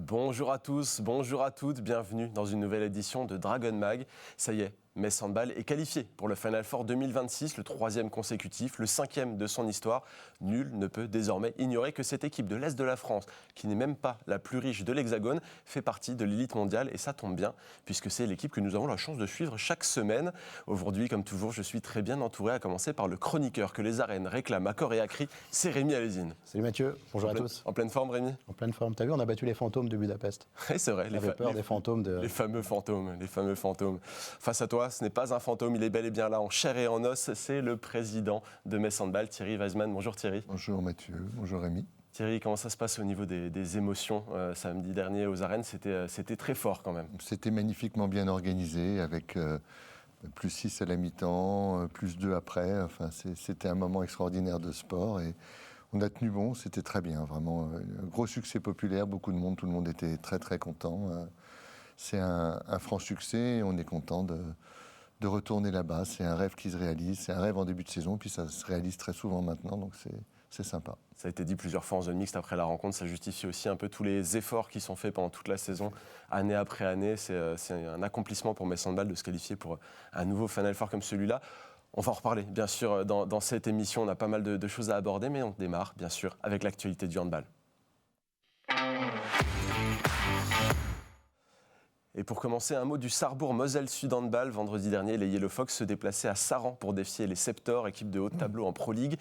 Bonjour à tous, bonjour à toutes, bienvenue dans une nouvelle édition de Dragon Mag. Ça y est, Metz Handball est qualifié pour le Final Four 2026, le 3e consécutif, le 5e de son histoire. Nul ne peut désormais ignorer que cette équipe de l'Est de la France, qui n'est même pas la plus riche de l'Hexagone, fait partie de l'élite mondiale et ça tombe bien, puisque c'est l'équipe que nous avons la chance de suivre chaque semaine. Aujourd'hui, comme toujours, je suis très bien entouré, à commencer par le chroniqueur que les arènes réclament à corps et à cri, c'est Rémi Alézine. Salut Mathieu, bonjour à tous. En pleine forme, Rémi? En pleine forme. T'as vu, on a battu les fantômes de Budapest. Oui, c'est vrai. On avait peur des fantômes. Les fameux fantômes. Face à toi, ce n'est pas un fantôme, il est bel et bien là, en chair et en os. C'est le président de Metz Handball, Thierry Weisman. Bonjour Thierry. Bonjour Mathieu, bonjour Rémi. Thierry, comment ça se passe au niveau des émotions samedi dernier aux arènes? C'était très fort quand même. C'était magnifiquement bien organisé avec plus 6 à la mi-temps, plus 2 après. Enfin, c'était un moment extraordinaire de sport et on a tenu bon, c'était très bien, vraiment. Un gros succès populaire, beaucoup de monde, tout le monde était très très content. C'est un franc succès et on est content de retourner là-bas. C'est un rêve qui se réalise, c'est un rêve en début de saison, puis ça se réalise très souvent maintenant, donc c'est sympa. Ça a été dit plusieurs fois en zone mixte après la rencontre, ça justifie aussi un peu tous les efforts qui sont faits pendant toute la saison, année après année. C'est un accomplissement pour Metz Handball de se qualifier pour un nouveau Final Four comme celui-là. On va en reparler, bien sûr, dans cette émission. On a pas mal de choses à aborder, mais on démarre, bien sûr, avec l'actualité du handball. Et pour commencer, un mot du Sarrebourg Moselle Sud Handball. Vendredi dernier, les Yellow Fox se déplaçaient à Saran pour défier les Septors, équipe de haut de tableau en Pro League.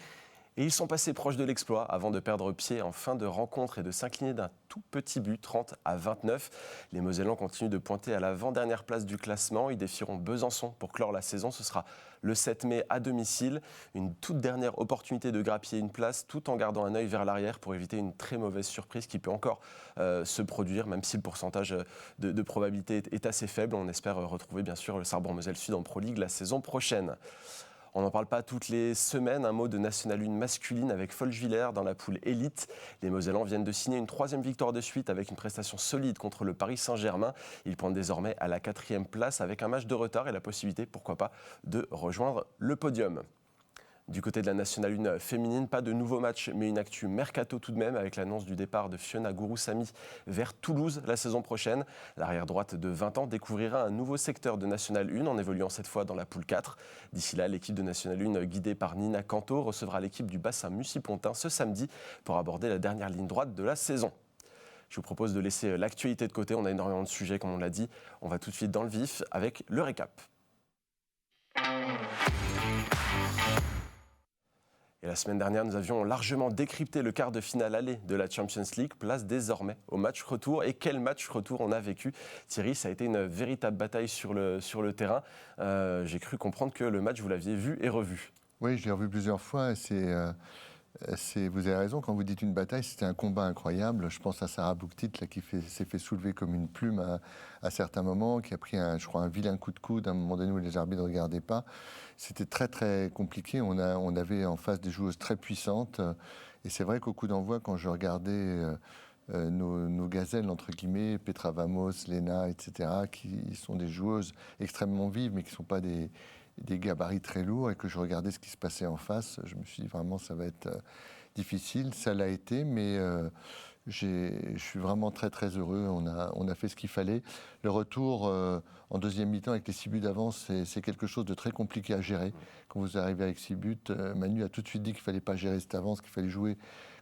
Et ils sont passés proches de l'exploit avant de perdre pied en fin de rencontre et de s'incliner d'un tout petit but, 30-29. Les Mosellans continuent de pointer à l'avant-dernière place du classement. Ils défieront Besançon pour clore la saison. Ce sera le 7 mai à domicile. Une toute dernière opportunité de grappiller une place tout en gardant un œil vers l'arrière pour éviter une très mauvaise surprise qui peut encore se produire, même si le pourcentage de probabilité est assez faible. On espère retrouver bien sûr le Sarrebourg Moselle Sud en Pro League la saison prochaine. On n'en parle pas toutes les semaines, un mot de National 1 masculine avec Folchwiller dans la poule élite. Les Mosellans viennent de signer une 3e victoire de suite avec une prestation solide contre le Paris Saint-Germain. Ils pointent désormais à la 4e place avec un match de retard et la possibilité, pourquoi pas, de rejoindre le podium. Du côté de la National 1 féminine, pas de nouveau match, mais une actu mercato tout de même avec l'annonce du départ de Fiona Gouroussamy vers Toulouse la saison prochaine. L'arrière droite de 20 ans découvrira un nouveau secteur de National 1 en évoluant cette fois dans la poule 4. D'ici là, l'équipe de National 1 guidée par Nina Canto recevra l'équipe du bassin Mussy-Pontin ce samedi pour aborder la dernière ligne droite de la saison. Je vous propose de laisser l'actualité de côté, on a énormément de sujets comme on l'a dit. On va tout de suite dans le vif avec le récap. Et la semaine dernière, nous avions largement décrypté le quart de finale aller de la Champions League. Place désormais au match retour. Et quel match retour on a vécu. Thierry, ça a été une véritable bataille sur le terrain. J'ai cru comprendre que le match, vous l'aviez vu et revu. Oui, je l'ai revu plusieurs fois. Vous avez raison, quand vous dites une bataille, c'était un combat incroyable. Je pense à Sarah Bouktit là, qui s'est fait soulever comme une plume à certains moments, qui a pris un vilain coup de coude à un moment donné où les arbitres ne regardaient pas. C'était très très compliqué. On avait en face des joueuses très puissantes. Et c'est vrai qu'au coup d'envoi, quand je regardais nos gazelles, entre guillemets, Petra Vamos, Lena, etc., qui sont des joueuses extrêmement vives, mais qui ne sont pas des gabarits très lourds, et que je regardais ce qui se passait en face, je me suis dit vraiment ça va être difficile. Ça l'a été, mais je suis vraiment très très heureux. On a fait ce qu'il fallait. Le retour en deuxième mi-temps avec les 6 buts d'avance, c'est quelque chose de très compliqué à gérer. Quand vous arrivez avec 6 buts, Manu a tout de suite dit qu'il ne fallait pas gérer cette avance, qu'il fallait jouer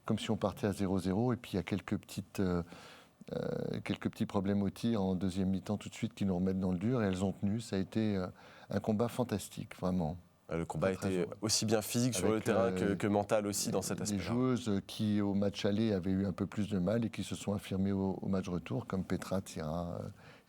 comme si on partait à 0-0. Et puis il y a quelques petits problèmes au tir en deuxième mi-temps tout de suite qui nous remettent dans le dur, et elles ont tenu. Ça a été un combat fantastique, vraiment. Le combat était aussi bien physique sur le terrain que mental aussi dans cet aspect. Des joueuses qui, au match aller, avaient eu un peu plus de mal et qui se sont affirmées au match retour, comme Petra, Tira,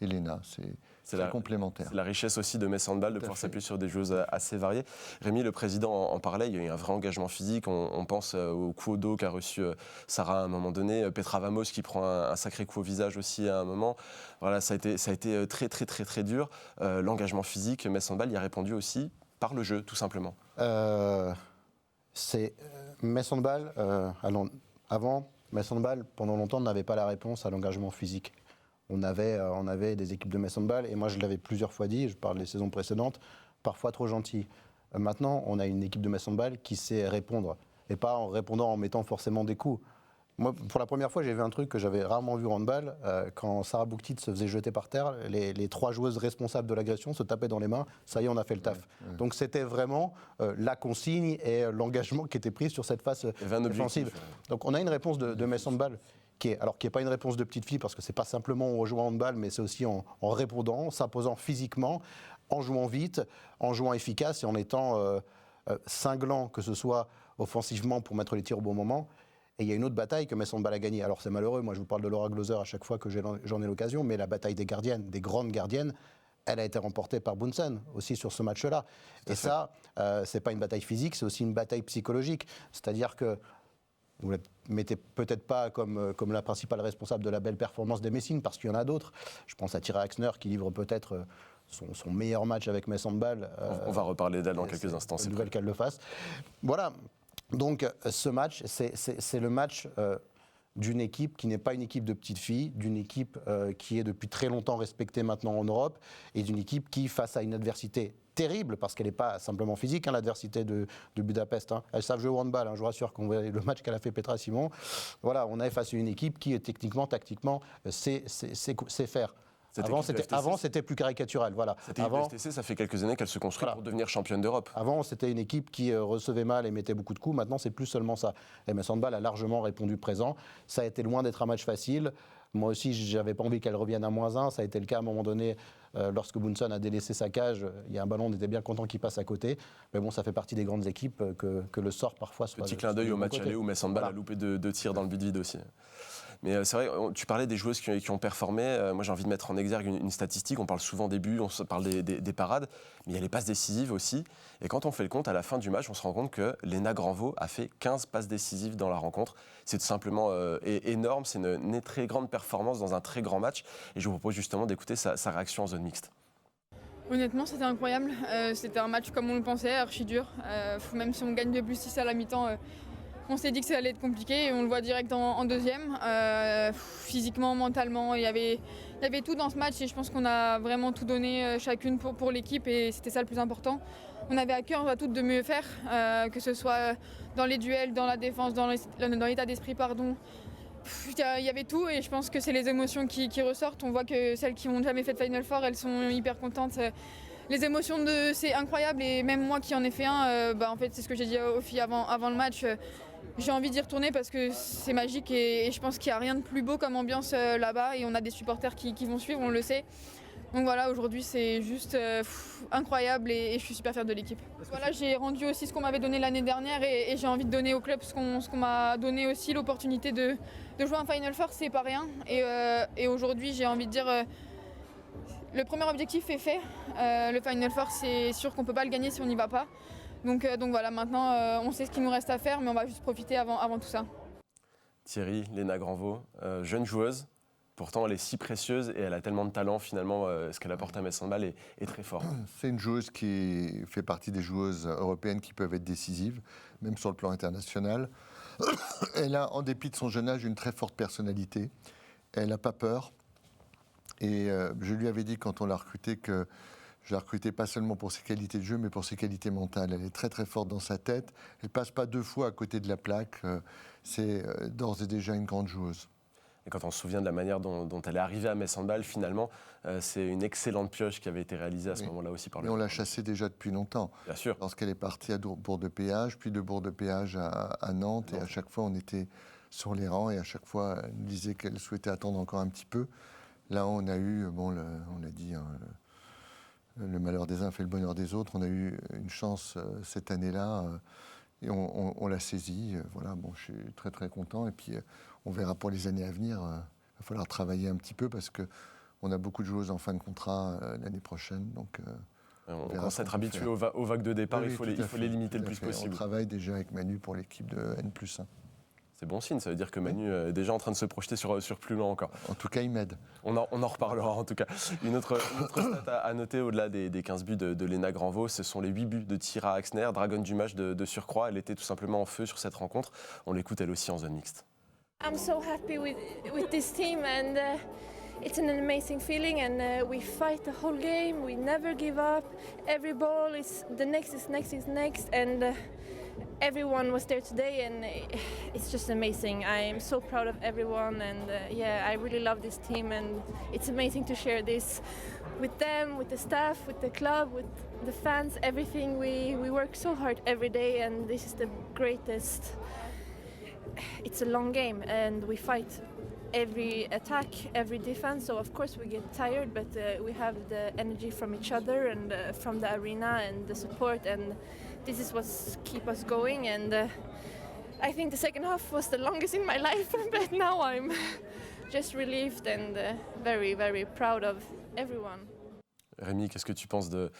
Elena. C'est très complémentaire. C'est la richesse aussi de Metz Handball de pouvoir s'appuyer sur des joueuses assez variées. Rémi, le président, en parlait, il y a eu un vrai engagement physique. On pense au coup au dos qu'a reçu Sarah à un moment donné, Petra Vamos qui prend un sacré coup au visage aussi à un moment. Voilà, ça a été très très très très dur. L'engagement physique, Metz Handball y a répondu aussi par le jeu, tout simplement. Metz Handball, avant, Metz Handball, pendant longtemps, n'avait pas la réponse à l'engagement physique. On avait des équipes de Metz Handball, et moi je l'avais plusieurs fois dit, je parle des saisons précédentes, parfois trop gentilles. Maintenant, on a une équipe de Metz Handball qui sait répondre, et pas en répondant en mettant forcément des coups. Moi, pour la première fois, j'ai vu un truc que j'avais rarement vu au handball. Quand Sarah Bouktit se faisait jeter par terre, les 3 joueuses responsables de l'agression se tapaient dans les mains. Ça y est, on a fait le taf. Donc c'était vraiment la consigne et l'engagement qui était pris sur cette phase défensive. Donc on a une réponse de Metz Handball qui est pas une réponse de petite fille, parce que c'est pas simplement en jouant au handball, mais c'est aussi en répondant, s'imposant physiquement, en jouant vite, en jouant efficace et en étant cinglant, que ce soit offensivement pour mettre les tirs au bon moment. Et il y a une autre bataille que Metz Handball a gagnée. Alors c'est malheureux, moi je vous parle de Laura Glauser à chaque fois que j'en ai l'occasion, mais la bataille des gardiennes, des grandes gardiennes, elle a été remportée par Bunsen aussi sur ce match-là. Et ça, c'est pas une bataille physique, c'est aussi une bataille psychologique. C'est-à-dire que vous ne la mettez peut-être pas comme la principale responsable de la belle performance des Messines, parce qu'il y en a d'autres. Je pense à Tyra Axner qui livre peut-être son meilleur match avec Metz Handball. On va reparler d'elle dans quelques instants. C'est nouvelle qu'elle le fasse. Voilà. Donc ce match, c'est le match d'une équipe qui n'est pas une équipe de petites filles, d'une équipe qui est depuis très longtemps respectée maintenant en Europe, et d'une équipe qui, face à une adversité terrible, parce qu'elle n'est pas simplement physique, l'adversité de Budapest. Elles savent jouer au handball, je vous rassure, qu'on voit le match qu'elle a fait Petra Simon. Voilà, on est face à une équipe qui, techniquement, tactiquement, sait faire. Avant, c'était plus caricatural. Voilà. Avant, FTC, ça fait quelques années qu'elle se construit pour devenir championne d'Europe. Avant, c'était une équipe qui recevait mal et mettait beaucoup de coups. Maintenant, c'est plus seulement ça. Et Metz Handball a largement répondu présent. Ça a été loin d'être un match facile. Moi aussi, j'avais pas envie qu'elle revienne à -1. Ça a été le cas à un moment donné lorsque Bunsen a délaissé sa cage. Il y a un ballon, on était bien content qu'il passe à côté. Mais bon, ça fait partie des grandes équipes que le sort parfois soit. Petit clin d'œil au match aller où Metz Handball a loupé 2 tirs dans le but vide aussi. Mais c'est vrai, tu parlais des joueuses qui ont performé. Moi, j'ai envie de mettre en exergue une statistique. On parle souvent des buts, on parle des parades, mais il y a les passes décisives aussi. Et quand on fait le compte, à la fin du match, on se rend compte que Léna Granvaux a fait 15 passes décisives dans la rencontre. C'est tout simplement énorme. C'est une très grande performance dans un très grand match. Et je vous propose justement d'écouter sa réaction en zone mixte. Honnêtement, c'était incroyable. C'était un match comme on le pensait, archi dur. Même si on gagne de plus 6 à la mi-temps, on s'est dit que ça allait être compliqué et on le voit direct en deuxième. Physiquement, mentalement, il y avait tout dans ce match et je pense qu'on a vraiment tout donné chacune pour l'équipe et c'était ça le plus important. On avait à cœur à toutes de mieux faire, que ce soit dans les duels, dans la défense, dans l'état d'esprit, pardon. Il y avait tout et je pense que c'est les émotions qui ressortent. On voit que celles qui n'ont jamais fait de Final Four, elles sont hyper contentes. Les émotions, c'est incroyable et même moi qui en ai fait un, en fait, c'est ce que j'ai dit aux filles avant le match. J'ai envie d'y retourner parce que c'est magique et je pense qu'il n'y a rien de plus beau comme ambiance là-bas et on a des supporters qui vont suivre, on le sait. Donc voilà, aujourd'hui c'est juste incroyable et je suis super fière de l'équipe. Voilà, j'ai rendu aussi ce qu'on m'avait donné l'année dernière et j'ai envie de donner au club ce qu'on m'a donné aussi, l'opportunité de jouer un Final Four, c'est pas rien. Et aujourd'hui j'ai envie de dire, le premier objectif est fait. Le Final Four, c'est sûr qu'on ne peut pas le gagner si on n'y va pas. Donc voilà, maintenant on sait ce qu'il nous reste à faire, mais on va juste profiter avant tout ça. Thierry, Léna Granvaux, jeune joueuse, pourtant elle est si précieuse et elle a tellement de talent finalement, ce qu'elle apporte à Metz Handball est très fort. C'est une joueuse qui fait partie des joueuses européennes qui peuvent être décisives, même sur le plan international. Elle a, en dépit de son jeune âge, une très forte personnalité. Elle n'a pas peur. Et je lui avais dit quand on l'a recrutée que je la recrutais pas seulement pour ses qualités de jeu, mais pour ses qualités mentales. Elle est très très forte dans sa tête. Elle passe pas 2 fois à côté de la plaque. C'est d'ores et déjà une grande joueuse. Et quand on se souvient de la manière dont elle est arrivée à Metz Handball, finalement, c'est une excellente pioche qui avait été réalisée à ce moment-là aussi par le. Et on l'a chassée déjà depuis longtemps. Bien sûr. Lorsqu'elle est partie à Bourg-de-Péage, puis de Bourg-de-Péage à Nantes, et à chaque fois on était sur les rangs, et à chaque fois elle nous disait qu'elle souhaitait attendre encore un petit peu. Là, on a eu, on l'a dit, le malheur des uns fait le bonheur des autres. On a eu une chance cette année-là et on l'a saisie. Voilà, bon, je suis très très content. Et puis, on verra pour les années à venir. Il va falloir travailler un petit peu parce qu'on a beaucoup de joueuses en fin de contrat l'année prochaine. Donc, on commence à être habitué aux vagues de départ. Oui, il faut les limiter le plus possible. On travaille déjà avec Manu pour l'équipe de N+1. C'est bon signe, ça veut dire que Manu est déjà en train de se projeter sur plus loin encore. En tout cas, il m'aide. On en reparlera en tout cas. Une autre stat à noter au-delà des 15 buts de Léna Granvaux, ce sont les 8 buts de Tyra Axner, dragonne du match de surcroît. Elle était tout simplement en feu sur cette rencontre. On l'écoute elle aussi en zone mixte. I'm so happy with this team and it's an amazing feeling and we fight the whole game, we never give up. Every ball is the next and everyone was there today, and it's just amazing. I am so proud of everyone, and yeah, I really love this team, and it's amazing to share this with them, with the staff, with the club, with the fans, everything. We work so hard every day, and this is the greatest. It's a long game, and we fight every attack, every defense, so of course we get tired, but we have the energy from each other and from the arena and the support, and this is what keeps us going. And I think the second half was the longest in my life, but now I'm just relieved and very, very proud of everyone. Rémi, qu'est-ce que tu penses de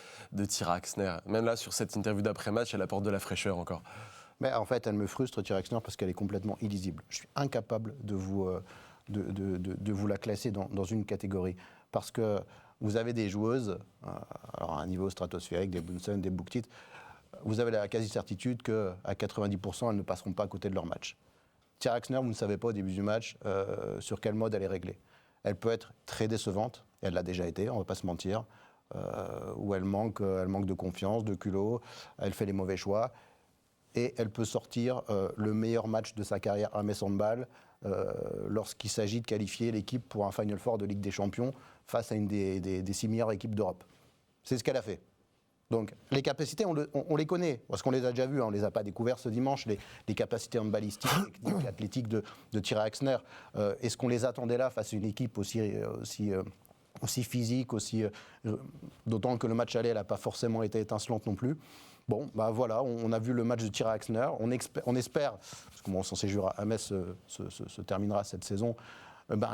Tyra Axner? Même là, sur cette interview d'après-match, elle apporte de la fraîcheur encore. Mais en fait, elle me frustre, Tyra Axner, parce qu'elle est complètement illisible. Je suis incapable de vous la classer dans une catégorie. Parce que vous avez des joueuses, alors à un niveau stratosphérique, des Bunsen, des Bouktit, vous avez la quasi-certitude qu'à 90%, elles ne passeront pas à côté de leur match. Tyra Axner, vous ne savez pas au début du match sur quel mode elle est réglée. Elle peut être très décevante, elle l'a déjà été, on ne va pas se mentir, où elle manque de confiance, de culot, elle fait les mauvais choix. Et elle peut sortir le meilleur match de sa carrière à Metz Handball lorsqu'il s'agit de qualifier l'équipe pour un Final Four de Ligue des Champions face à une des 6 meilleures équipes d'Europe. C'est ce qu'elle a fait. Donc les capacités, on les connaît, parce qu'on les a déjà vues, on ne les a pas découvertes ce dimanche, les capacités handballistiques, techniques, athlétiques de Tyra Axner. Est-ce qu'on les attendait là face à une équipe aussi physique, d'autant que le match aller, elle n'a pas forcément été étincelante non plus. Bon, bah voilà, on a vu le match de Tyra Axner. On espère, parce que mon censé jouer à Metz se terminera cette saison,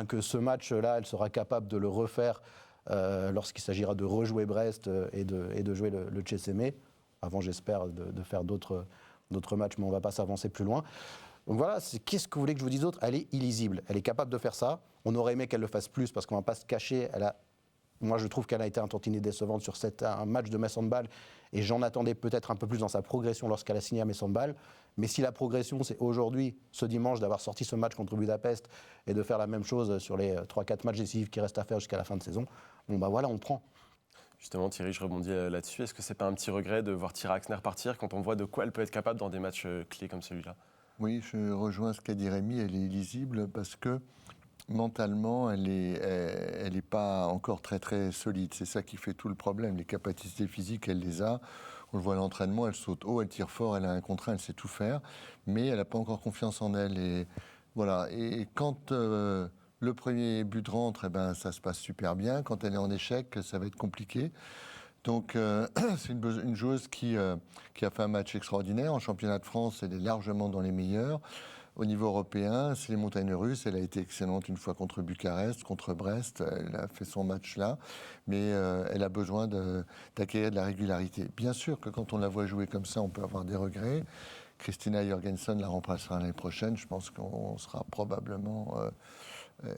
que ce match-là, elle sera capable de le refaire lorsqu'il s'agira de rejouer Brest et de jouer le CSME. Avant, j'espère, de faire d'autres matchs, mais on ne va pas s'avancer plus loin. Donc voilà, qu'est-ce que vous voulez que je vous dise d'autre? Elle est illisible, elle est capable de faire ça. On aurait aimé qu'elle le fasse plus, parce qu'on ne va pas se cacher. Moi, je trouve qu'elle a été un tantinet décevante sur un match de Metz Handball, et j'en attendais peut-être un peu plus dans sa progression lorsqu'elle a signé à Metz Handball. Mais si la progression, c'est aujourd'hui, ce dimanche, d'avoir sorti ce match contre Budapest et de faire la même chose sur les 3-4 matchs décisifs qui restent à faire jusqu'à la fin de saison, bon bah voilà, on prend. Justement, Thierry, je rebondis là-dessus. Est-ce que c'est pas un petit regret de voir Tyra Axner partir quand on voit de quoi elle peut être capable dans des matchs clés comme celui-là? Oui, je rejoins ce qu'a dit Rémi, elle est illisible parce que mentalement, elle est pas encore très très solide. C'est ça qui fait tout le problème. Les capacités physiques, elle les a. On le voit à l'entraînement, elle saute haut, elle tire fort, elle a un contre un, elle sait tout faire, mais elle n'a pas encore confiance en elle. Et voilà. Et quand le premier but rentre, eh ben, ça se passe super bien. Quand elle est en échec, ça va être compliqué. Donc c'est une joueuse qui a fait un match extraordinaire. En championnat de France, elle est largement dans les meilleurs. Au niveau européen, c'est les montagnes russes. Elle a été excellente une fois contre Bucarest, contre Brest. Elle a fait son match là. Mais elle a besoin d'acquérir de la régularité. Bien sûr que quand on la voit jouer comme ça, on peut avoir des regrets. Christina Jorgensen la remplacera l'année prochaine. Je pense qu'on sera probablement...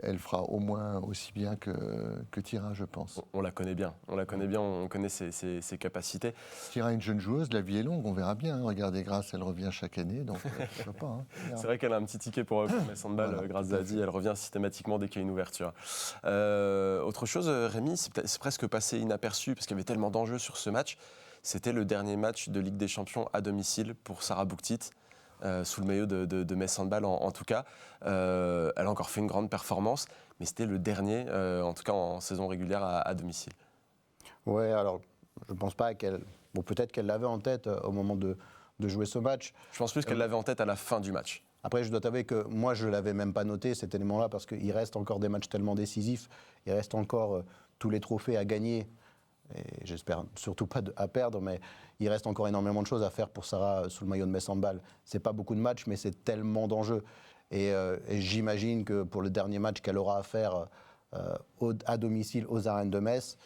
elle fera au moins aussi bien que Tyra, je pense. On la connaît bien, on connaît ses capacités. Tyra est une jeune joueuse, la vie est longue, on verra bien. Hein. Regardez, Grasse, elle revient chaque année, donc je sais pas. Hein. C'est vrai qu'elle a un petit ticket pour Metz Handball, Voilà, Grace Zadi, elle revient systématiquement dès qu'il y a une ouverture. Autre chose, Rémi, c'est presque passé inaperçu, parce qu'il y avait tellement d'enjeux sur ce match. C'était le dernier match de Ligue des Champions à domicile pour Sarah Bouktit. Sous le maillot de Metz Handball en tout cas. Elle a encore fait une grande performance, mais c'était le dernier, en tout cas en saison régulière à domicile. Ouais, alors je ne pense pas qu'elle... Bon, peut-être qu'elle l'avait en tête au moment de jouer ce match. Je pense plus qu'elle l'avait en tête à la fin du match. Après, je dois t'avouer que moi, je ne l'avais même pas noté, cet élément-là, parce qu'il reste encore des matchs tellement décisifs, il reste encore tous les trophées à gagner, et j'espère surtout pas à perdre, mais il reste encore énormément de choses à faire pour Sarah sous le maillot de Metz Handball. C'est pas beaucoup de matchs, mais c'est tellement d'enjeux. Et j'imagine que pour le dernier match qu'elle aura à faire à domicile aux arènes de Metz,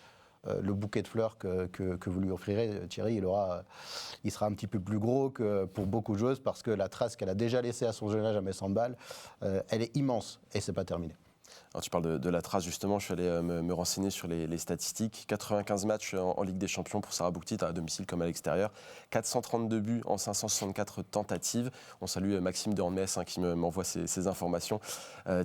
le bouquet de fleurs que vous lui offrirez, Thierry, il sera un petit peu plus gros que pour beaucoup de joueuses, parce que la trace qu'elle a déjà laissée à son jeune âge à Metz Handball, elle est immense, et c'est pas terminé. Alors, tu parles de la trace, justement, je suis allé me renseigner sur les statistiques. 95 matchs en Ligue des Champions pour Sarah Bouktit, à domicile comme à l'extérieur. 432 buts en 564 tentatives. On salue Maxime de Metz qui m'envoie ces informations.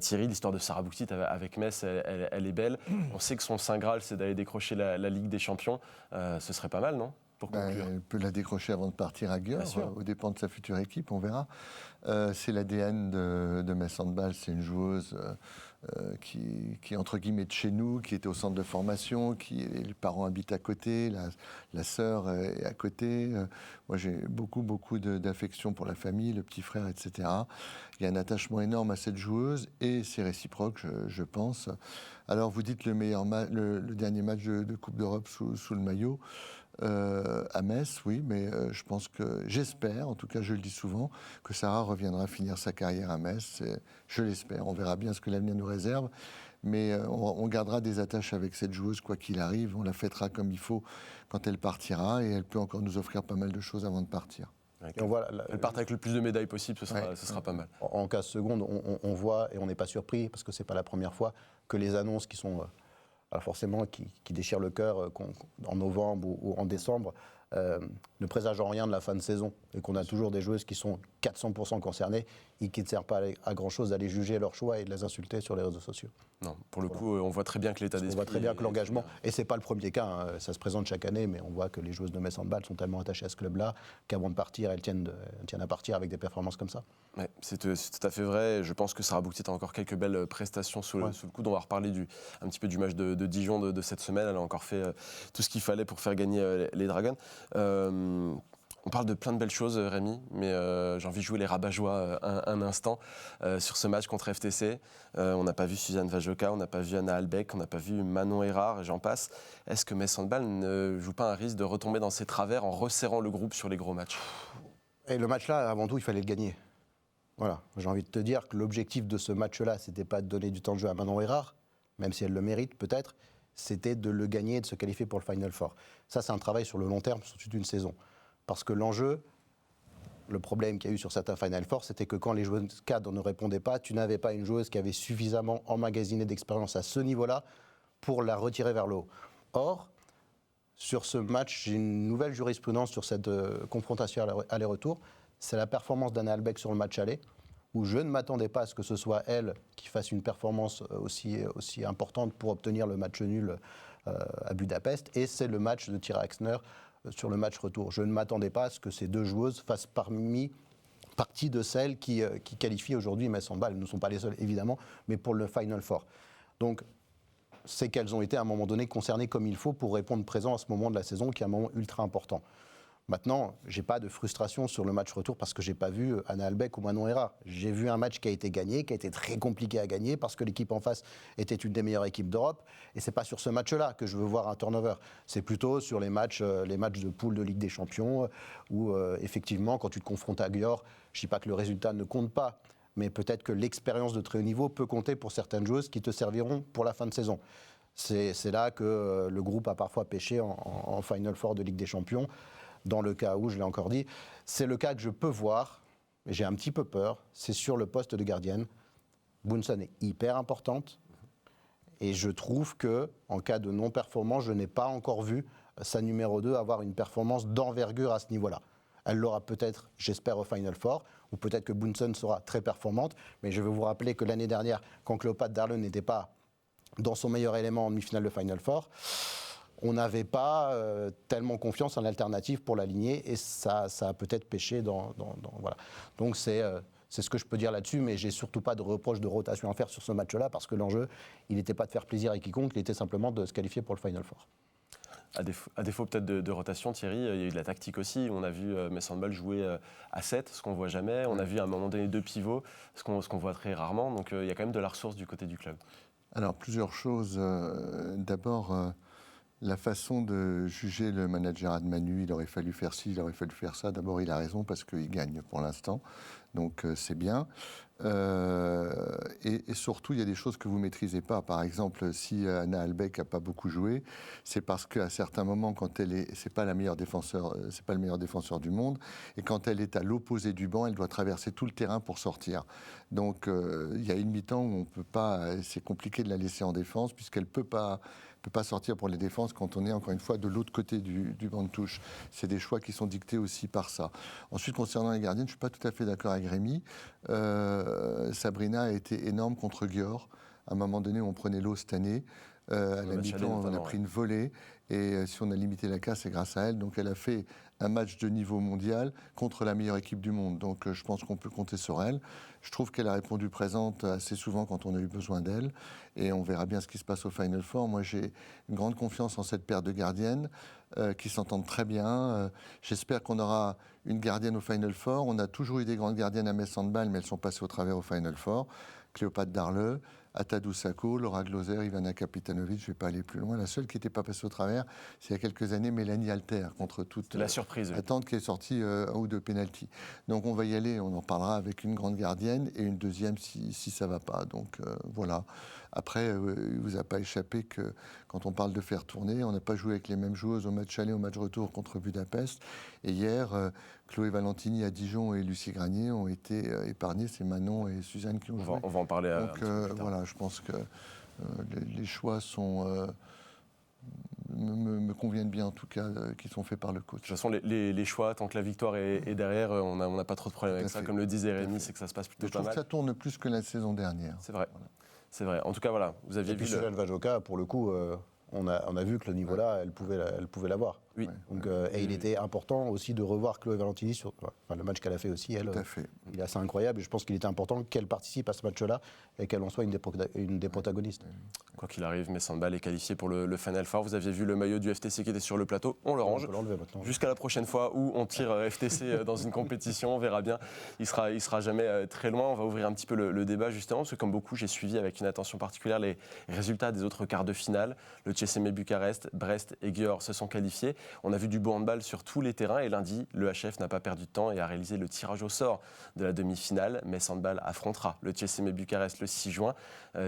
Thierry, l'histoire de Sarah Bouktit avec Metz, elle est belle. On sait que son Saint Graal, c'est d'aller décrocher la Ligue des Champions. Ce serait pas mal, non ? pour conclure. Elle peut la décrocher avant de partir à Győr, aux dépens de sa future équipe, on verra. C'est l'ADN de Metz Handball, c'est une joueuse qui est entre guillemets de chez nous, qui était au centre de formation, les parents habitent à côté, la sœur est à côté. Moi j'ai beaucoup d'affection pour la famille, le petit frère, etc. Il y a un attachement énorme à cette joueuse et c'est réciproque, je pense. Alors vous dites le dernier match de Coupe d'Europe sous le maillot. À Metz, oui, mais je pense que, j'espère, en tout cas je le dis souvent, que Sarah reviendra finir sa carrière à Metz. Je l'espère, on verra bien ce que l'avenir nous réserve, mais on gardera des attaches avec cette joueuse, quoi qu'il arrive, on la fêtera comme il faut quand elle partira, et elle peut encore nous offrir pas mal de choses avant de partir. Elle part avec le plus de médailles possible, ce sera pas mal. En 15 secondes, on voit, et on n'est pas surpris, parce que ce n'est pas la première fois, que les annonces qui sont... alors forcément, qui déchire le cœur en novembre ou en décembre, ne présage en rien de la fin de saison. Et qu'on a toujours des joueuses qui sont 400% concernées et qui ne servent pas à grand-chose d'aller juger leur choix et de les insulter sur les réseaux sociaux. Non, pour le coup, on voit très bien que l'état d'esprit... On voit très bien que l'engagement, et ce n'est pas le premier cas, hein, ça se présente chaque année, mais on voit que les joueuses de Metz Handball sont tellement attachées à ce club-là qu'avant de partir, elles tiennent à partir avec des performances comme ça. Ouais, c'est tout à fait vrai. Je pense que Sarah Bouktit a encore quelques belles prestations sous le coude. On va reparler un petit peu du match de Dijon de cette semaine. Elle a encore fait tout ce qu'il fallait pour faire gagner les Dragons. On parle de plein de belles choses, Rémi, mais j'ai envie de jouer les rabat-joie un instant sur ce match contre FTC. On n'a pas vu Suzanne Vajoka, on n'a pas vu Anna Albeck, on n'a pas vu Manon Erard, et j'en passe. Est-ce que Metz Handball ne joue pas un risque de retomber dans ses travers en resserrant le groupe sur les gros matchs ? Et le match-là, avant tout, il fallait le gagner. Voilà, j'ai envie de te dire que l'objectif de ce match-là, c'était pas de donner du temps de jeu à Manon Erard, même si elle le mérite peut-être, c'était de le gagner et de se qualifier pour le Final Four. Ça, c'est un travail sur le long terme, sur toute une saison. Parce que l'enjeu, le problème qu'il y a eu sur certains Final Four, c'était que quand les joueuses cadres ne répondaient pas, tu n'avais pas une joueuse qui avait suffisamment emmagasiné d'expérience à ce niveau-là pour la retirer vers le haut. Or, sur ce match, j'ai une nouvelle jurisprudence sur cette confrontation aller-retour. C'est la performance d'Anna Albeck sur le match aller, où je ne m'attendais pas à ce que ce soit elle qui fasse une performance aussi importante pour obtenir le match nul à Budapest. Et c'est le match de Tyra Axner sur le match retour. Je ne m'attendais pas à ce que ces deux joueuses fassent partie de celles qui qualifient aujourd'hui Metz Handball. Elles ne sont pas les seules, évidemment, mais pour le Final Four. Donc, c'est qu'elles ont été à un moment donné concernées comme il faut pour répondre présent à ce moment de la saison, qui est un moment ultra important. Maintenant, je n'ai pas de frustration sur le match retour parce que je n'ai pas vu Anna Albeck ou Manon Erard. J'ai vu un match qui a été gagné, qui a été très compliqué à gagner parce que l'équipe en face était une des meilleures équipes d'Europe. Et ce n'est pas sur ce match-là que je veux voir un turnover. C'est plutôt sur les matchs de poule de Ligue des Champions où, effectivement, quand tu te confrontes à Győr, je ne dis pas que le résultat ne compte pas, mais peut-être que l'expérience de très haut niveau peut compter pour certaines joueuses qui te serviront pour la fin de saison. C'est là que le groupe a parfois pêché en Final Four de Ligue des Champions. Dans le cas où, je l'ai encore dit, c'est le cas que je peux voir, mais j'ai un petit peu peur, c'est sur le poste de gardienne. Bunson est hyper importante et je trouve qu'en cas de non-performance, je n'ai pas encore vu sa numéro 2 avoir une performance d'envergure à ce niveau-là. Elle l'aura peut-être, j'espère, au Final Four, ou peut-être que Bunson sera très performante, mais je vais vous rappeler que l'année dernière, quand Cléopâtre Darleux n'était pas dans son meilleur élément en demi-finale de Final Four, on n'avait pas tellement confiance en l'alternative pour l'aligner et ça a peut-être pêché voilà. Donc c'est ce que je peux dire là-dessus, mais j'ai surtout pas de reproche de rotation à faire sur ce match-là parce que l'enjeu, il n'était pas de faire plaisir à quiconque, il était simplement de se qualifier pour le Final Four. À défaut peut-être de rotation, Thierry, il y a eu de la tactique aussi. On a vu Metz Handball jouer à 7, ce qu'on ne voit jamais. On a vu à un moment donné 2 pivots, ce qu'on voit très rarement. Donc il y a quand même de la ressource du côté du club. Alors plusieurs choses. D'abord, la façon de juger le manager Ad Manu, il aurait fallu faire ci, il aurait fallu faire ça. D'abord, il a raison parce qu'il gagne pour l'instant, donc c'est bien. Et surtout, il y a des choses que vous ne maîtrisez pas. Par exemple, si Anna Albeck n'a pas beaucoup joué, c'est parce qu'à certains moments, quand c'est pas le meilleur défenseur du monde, et quand elle est à l'opposé du banc, elle doit traverser tout le terrain pour sortir. Donc, il y a une mi-temps où on peut pas. C'est compliqué de la laisser en défense puisqu'elle peut pas sortir pour les défenses quand on est encore une fois de l'autre côté du banc de touche. C'est des choix qui sont dictés aussi par ça. Ensuite, concernant les gardiennes, je ne suis pas tout à fait d'accord avec Rémi. Sabrina a été énorme contre Győr. À un moment donné, on prenait l'eau cette année. À la mi-temps, on a pris une volée. Et si on a limité la casse, c'est grâce à elle. Donc elle a fait un match de niveau mondial contre la meilleure équipe du monde. Donc je pense qu'on peut compter sur elle. Je trouve qu'elle a répondu présente assez souvent quand on a eu besoin d'elle. Et on verra bien ce qui se passe au Final Four. Moi, j'ai une grande confiance en cette paire de gardiennes qui s'entendent très bien. J'espère qu'on aura une gardienne au Final Four. On a toujours eu des grandes gardiennes à Metz Handball, mais elles sont passées au travers au Final Four. Cléopâtre Darleux, Atadou Sacco, Laura Gloser, Ivana Kapitanovic, je ne vais pas aller plus loin. La seule qui n'était pas passée au travers, c'est il y a quelques années Mélanie Alter, contre toute la surprise, attente, qui est sortie un ou deux pénaltys. Donc on va y aller, on en parlera avec une grande gardienne et une deuxième si ça ne va pas. Donc voilà. Après, il ne vous a pas échappé que quand on parle de faire tourner, on n'a pas joué avec les mêmes joueuses au match aller, au match retour contre Budapest. Et hier, Chloé Valentini à Dijon et Lucie Granier ont été épargnées. C'est Manon et Suzanne qui ont joué. On va en parler un Donc petit peu plus tard. voilà, je pense que les choix sont, me conviennent bien en tout cas, qui sont faits par le coach. De toute façon, les choix, tant que la victoire est derrière, on n'a pas trop de problème avec ça. Comme le disait Rémi, c'est que ça se passe plutôt Je pas trouve mal. que ça tourne plus que la saison dernière. C'est vrai. C'est vrai. En tout cas, voilà, vous aviez Et puis vu. Suzanne Vajoka, pour le coup, on a vu que le niveau-là, elle pouvait l'avoir. Oui. Donc, et il était important aussi de revoir Chloé Valentini sur le match qu'elle a fait aussi. Elle, Tout à fait. il est assez incroyable et je pense qu'il était important qu'elle participe à ce match-là et qu'elle en soit une des protagonistes. Quoi qu'il arrive, Metz Handball est qualifié pour le Final Four. Vous aviez vu le maillot du FTC qui était sur le plateau. On le range. On peut l'enlever maintenant. Jusqu'à la prochaine fois où on tire FTC dans une compétition, on verra bien. Il sera jamais très loin. On va ouvrir un petit peu le débat justement, parce que comme beaucoup, j'ai suivi avec une attention particulière les résultats des autres quarts de finale. Le CSM Bucarest, Brest et Győr se sont qualifiés. On a vu du beau handball sur tous les terrains et lundi, le HF n'a pas perdu de temps et a réalisé le tirage au sort de la demi-finale. Metz Handball affrontera le CSM Bucarest le 6 juin.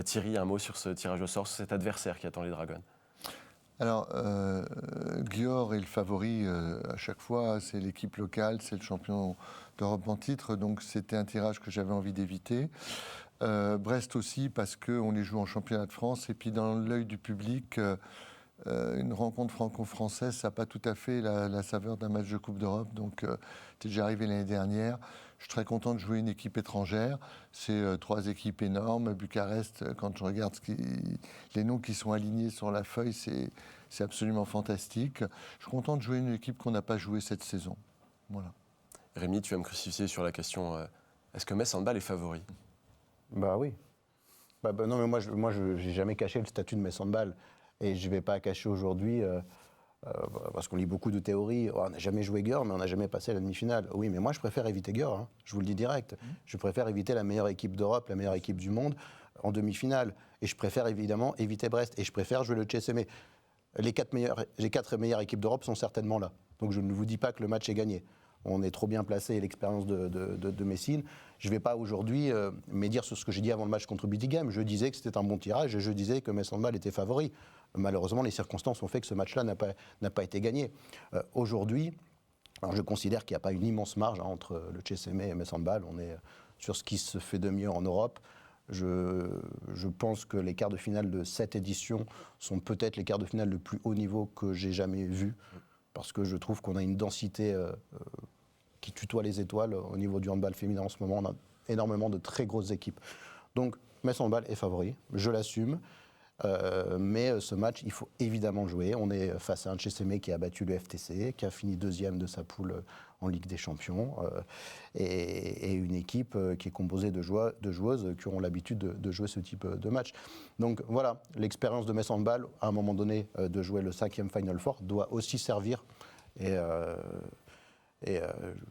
Thierry, un mot sur ce tirage au sort, sur cet adversaire qui attend les Dragons. Alors, Győr est le favori à chaque fois, c'est l'équipe locale, c'est le champion d'Europe en titre, donc c'était un tirage que j'avais envie d'éviter. Brest aussi, parce qu'on les joue en championnat de France, et puis dans l'œil du public, une rencontre franco-française, ça n'a pas tout à fait la saveur d'un match de Coupe d'Europe, donc c'est déjà arrivé l'année dernière. Je suis très content de jouer une équipe étrangère. C'est 3 équipes énormes. Bucarest, quand je regarde les noms qui sont alignés sur la feuille, c'est absolument fantastique. Je suis content de jouer une équipe qu'on n'a pas jouée cette saison. Voilà. Rémi, tu vas me crucifier sur la question, est-ce que Metz Handball est favori ? Bah oui. Non, mais moi je n'ai jamais caché le statut de Metz Handball. Et je ne vais pas cacher aujourd'hui, parce qu'on lit beaucoup de théories, on n'a jamais joué Győr, mais on n'a jamais passé la demi-finale. Oui, mais moi je préfère éviter Győr, hein, je vous le dis direct. Je préfère éviter la meilleure équipe d'Europe, la meilleure équipe du monde en demi-finale. Et je préfère évidemment éviter Brest. Et je préfère jouer le CSM. Les 4 meilleures équipes d'Europe sont certainement là. Donc je ne vous dis pas que le match est gagné. On est trop bien placé, l'expérience de Messine. Je ne vais pas aujourd'hui médire sur ce que j'ai dit avant le match contre Bietigheim. Je disais que c'était un bon tirage et je disais que Metz Handball était favori. Malheureusement, les circonstances ont fait que ce match-là n'a pas été gagné. Aujourd'hui, alors je considère qu'il n'y a pas une immense marge entre le CSM et Metz Handball. On est sur ce qui se fait de mieux en Europe. Je pense que les quarts de finale de cette édition sont peut-être les quarts de finale le plus haut niveau que j'ai jamais vu. Parce que je trouve qu'on a une densité qui tutoie les étoiles au niveau du handball féminin en ce moment. On a énormément de très grosses équipes. Donc, Metz Handball est favori, je l'assume. Mais ce match, il faut évidemment jouer. On est face à un CSM qui a battu le FTC, qui a fini 2e de sa poule en Ligue des Champions, et une équipe qui est composée de joueuses qui auront l'habitude de jouer ce type de match. Donc voilà, l'expérience de Metz Handball, à un moment donné, de jouer le 5e Final Four, doit aussi servir. Et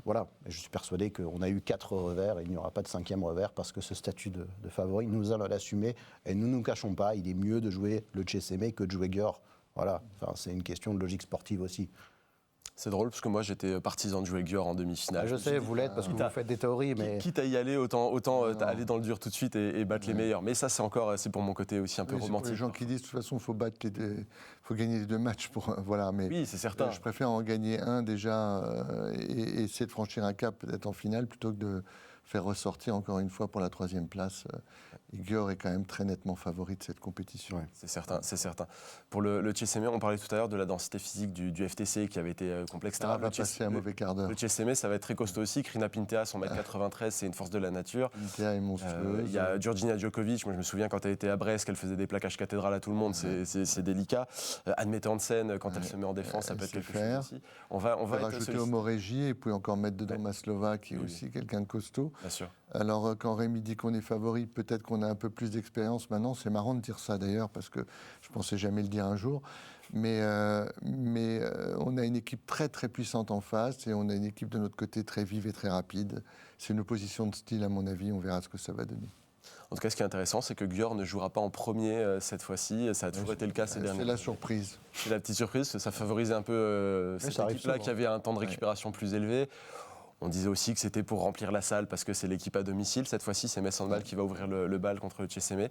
voilà, je suis persuadé qu'on a eu 4 revers et il n'y aura pas de 5e revers parce que ce statut de favori, nous allons l'assumer et nous ne nous cachons pas, il est mieux de jouer le CSM que de jouer Győr. Voilà, enfin, c'est une question de logique sportive aussi. C'est drôle parce que moi j'étais partisan de jouer Győr en demi-finale. Je sais, vous l'êtes parce que vous faites des théories, mais... Quitte à y aller, autant aller dans le dur tout de suite et battre les meilleurs. Mais ça, c'est pour mon côté aussi un peu Oui, romantique. C'est pour les gens qui disent de toute façon, il faut gagner les 2 matchs pour voilà. Mais oui, c'est certain. Je préfère en gagner un déjà et essayer de franchir un cap, d'être en finale, plutôt que faire ressortir encore une fois pour la 3e place. Győr est quand même très nettement favori de cette compétition. Ouais. C'est certain. Pour le TSM, on parlait tout à l'heure de la densité physique du FTC qui avait été complexe. Ça va passer un mauvais quart d'heure. Le TSM, ça va être très costaud aussi. Krina Pintea, son 1m93, c'est une force de la nature. Pintea est monstrueuse. Il y a Georgina Djokovic, moi je me souviens quand elle était à Brest, qu'elle faisait des plaquages cathédrales à tout le monde, c'est délicat. Anne-Mette Hansen, quand elle se met en défense, ça peut être quelque chose aussi. On va rajouter Omo Régier, et puis encore mettre dedans Maslova, qui est aussi quelqu'un de costaud. Bien sûr. Alors, quand Rémi dit qu'on est favori, peut-être qu'on a un peu plus d'expérience maintenant. C'est marrant de dire ça d'ailleurs, parce que je ne pensais jamais le dire un jour. Mais on a une équipe très très puissante en face, et on a une équipe de notre côté très vive et très rapide. C'est une opposition de style, à mon avis. On verra ce que ça va donner. En tout cas, ce qui est intéressant, c'est que Győr ne jouera pas en premier cette fois-ci. Ça a toujours été le cas ces dernières années. C'est la surprise. C'est la petite surprise, parce que ça favorisait un peu cette équipe-là qui avait un temps de récupération plus élevé. On disait aussi que c'était pour remplir la salle parce que c'est l'équipe à domicile. Cette fois-ci, c'est Metz Handball qui va ouvrir le bal contre le TSM.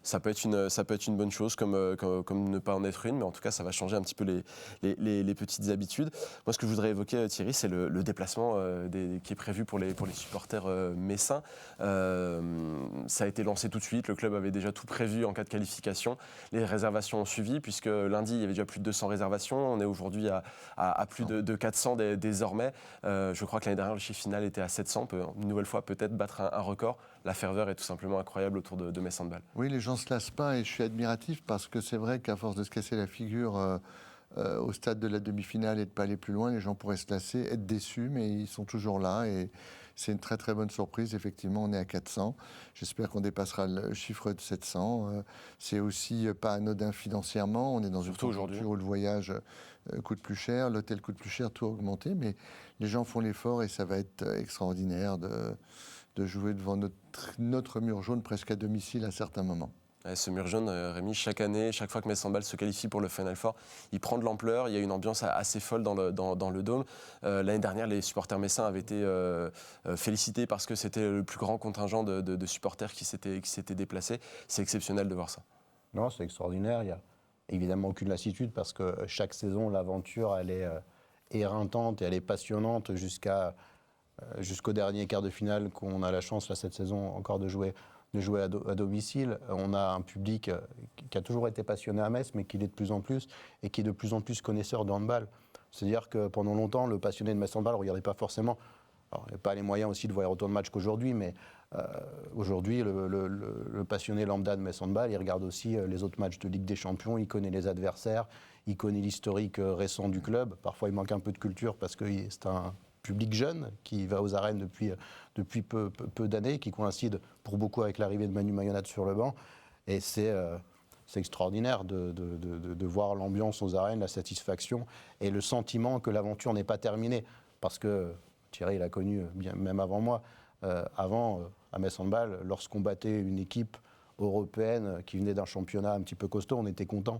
Ça peut être une bonne chose comme ne pas en être une, mais en tout cas, ça va changer un petit peu les petites habitudes. Moi, ce que je voudrais évoquer, Thierry, c'est le déplacement qui est prévu pour les supporters messins. Ça a été lancé tout de suite. Le club avait déjà tout prévu en cas de qualification. Les réservations ont suivi, puisque lundi, il y avait déjà plus de 200 réservations. On est aujourd'hui à plus de 400 désormais. Je crois que l'année dernière, le chiffre final était à 700. On peut une nouvelle fois peut-être battre un record. La ferveur est tout simplement incroyable autour de Metz Handball. Oui, les gens ne se lassent pas, et je suis admiratif parce que c'est vrai qu'à force de se casser la figure au stade de la demi-finale et de ne pas aller plus loin, les gens pourraient se lasser, être déçus, mais ils sont toujours là, et c'est une très très bonne surprise. Effectivement, on est à 400. J'espère qu'on dépassera le chiffre de 700. C'est aussi pas anodin financièrement. On est dans une conjoncture où le voyage coûte plus cher, l'hôtel coûte plus cher, tout a augmenté, mais les gens font l'effort, et ça va être extraordinaire de jouer devant notre mur jaune presque à domicile à certains moments. Ce mur jaune, Rémi, chaque année, chaque fois que Metz Handball se qualifie pour le Final Four, il prend de l'ampleur, il y a une ambiance assez folle dans le dôme. L'année dernière, les supporters messins avaient été félicités parce que c'était le plus grand contingent de supporters qui s'étaient déplacés. C'est exceptionnel de voir ça. Non, c'est extraordinaire. Il n'y a évidemment aucune lassitude parce que chaque saison, l'aventure, elle est éreintante et elle est passionnante jusqu'au dernier quart de finale qu'on a la chance, là, cette saison, encore de jouer à domicile. On a un public qui a toujours été passionné à Metz, mais qui l'est de plus en plus, et qui est de plus en plus connaisseur de handball. C'est-à-dire que pendant longtemps, le passionné de Metz Handball ne regardait pas forcément. Alors, il n'y a pas les moyens aussi de voir autant de matchs qu'aujourd'hui, mais aujourd'hui, le passionné lambda de Metz Handball, il regarde aussi les autres matchs de Ligue des Champions, il connaît les adversaires, il connaît l'historique récent du club. Parfois, il manque un peu de culture parce que c'est un public jeune qui va aux arènes depuis peu d'années, qui coïncide pour beaucoup avec l'arrivée de Manu Mayonnatte sur le banc. Et c'est extraordinaire de voir l'ambiance aux arènes, la satisfaction et le sentiment que l'aventure n'est pas terminée. Parce que Thierry l'a connu bien, même avant moi. À Metz Handball, lorsqu'on battait une équipe européenne qui venait d'un championnat un petit peu costaud, on était content.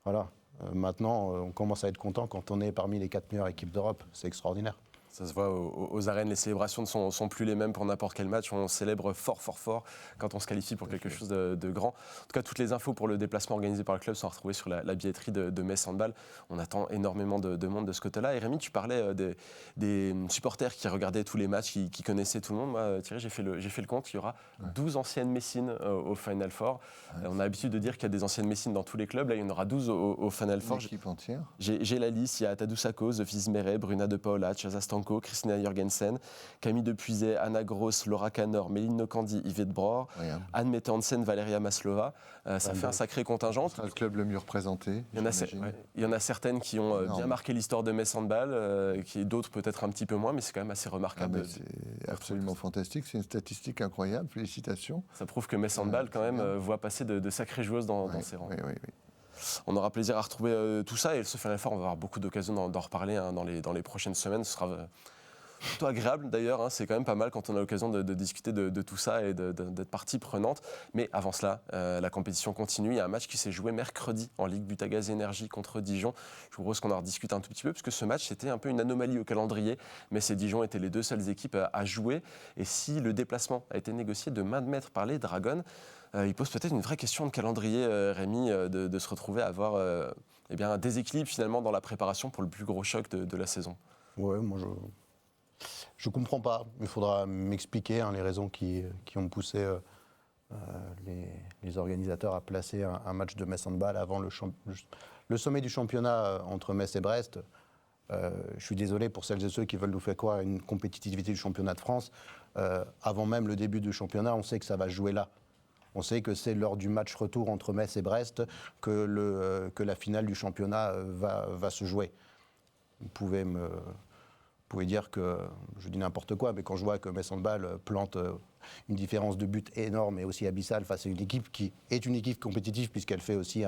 Voilà. Maintenant, on commence à être content quand on est parmi les 4 meilleures équipes d'Europe. C'est extraordinaire. Ça se voit aux arènes, les célébrations ne sont plus les mêmes pour n'importe quel match. On célèbre fort quand on se qualifie pour quelque chose de grand. En tout cas, toutes les infos pour le déplacement organisé par le club sont retrouvées sur la billetterie de Metz Handball. On attend énormément de monde de ce côté-là. Et Rémi, tu parlais des supporters qui regardaient tous les matchs, qui connaissaient tout le monde. Moi, Thierry, j'ai fait le compte. Il y aura 12 anciennes Messines au Final Four. On a l'habitude de dire qu'il y a des anciennes Messines dans tous les clubs. Là, il y en aura 12 au Final Four. L'équipe entière. J'ai la liste. Il y a Tadou Sakos, Zofis Meret, Bruna De Paula, Chaza Stanko, Christina Jørgensen, Camille Depuiset, Anna Gross, Laura Canor, Méline Nokandi, Yvette Bror, Anne-Mette Hansen, Valéria Maslova. Ça fait un sacré contingent. C'est le club le mieux représenté. Il y en a certaines qui ont bien marqué l'histoire de Metz Handball, d'autres peut-être un petit peu moins, mais c'est quand même assez remarquable. C'est absolument fantastique. C'est une statistique incroyable. Félicitations. Ça prouve que Metz Handball quand même voit passer de sacrées joueuses dans ses rangs. Oui. On aura plaisir à retrouver tout ça, et ce Final Four, on va avoir beaucoup d'occasions d'en reparler dans les prochaines semaines. Ce sera plutôt agréable d'ailleurs, c'est quand même pas mal quand on a l'occasion de discuter de tout ça et d'être partie prenante. Mais avant cela, la compétition continue. Il y a un match qui s'est joué mercredi en Ligue Butagaz Énergie contre Dijon. Je vous propose qu'on en rediscute un tout petit peu, parce que ce match, c'était un peu une anomalie au calendrier. Mais ces Dijon étaient les deux seules équipes à jouer. Et si le déplacement a été négocié de main de maître par les Dragons, il pose peut-être une vraie question de calendrier, Rémi, de se retrouver à avoir un déséquilibre finalement dans la préparation pour le plus gros choc de la saison. Ouais, moi Je ne comprends pas. Il faudra m'expliquer les raisons qui ont poussé les organisateurs à placer un match de Metz Handball avant le sommet du championnat entre Metz et Brest. Je suis désolé pour celles et ceux qui veulent nous faire croire à une compétitivité du championnat de France. Avant même le début du championnat, on sait que ça va se jouer là. On sait que c'est lors du match retour entre Metz et Brest que la finale du championnat va se jouer. Vous pouvez dire que je dis n'importe quoi, mais quand je vois que Metz Handball plante une différence de but énorme et aussi abyssale face à une équipe qui est une équipe compétitive puisqu'elle fait aussi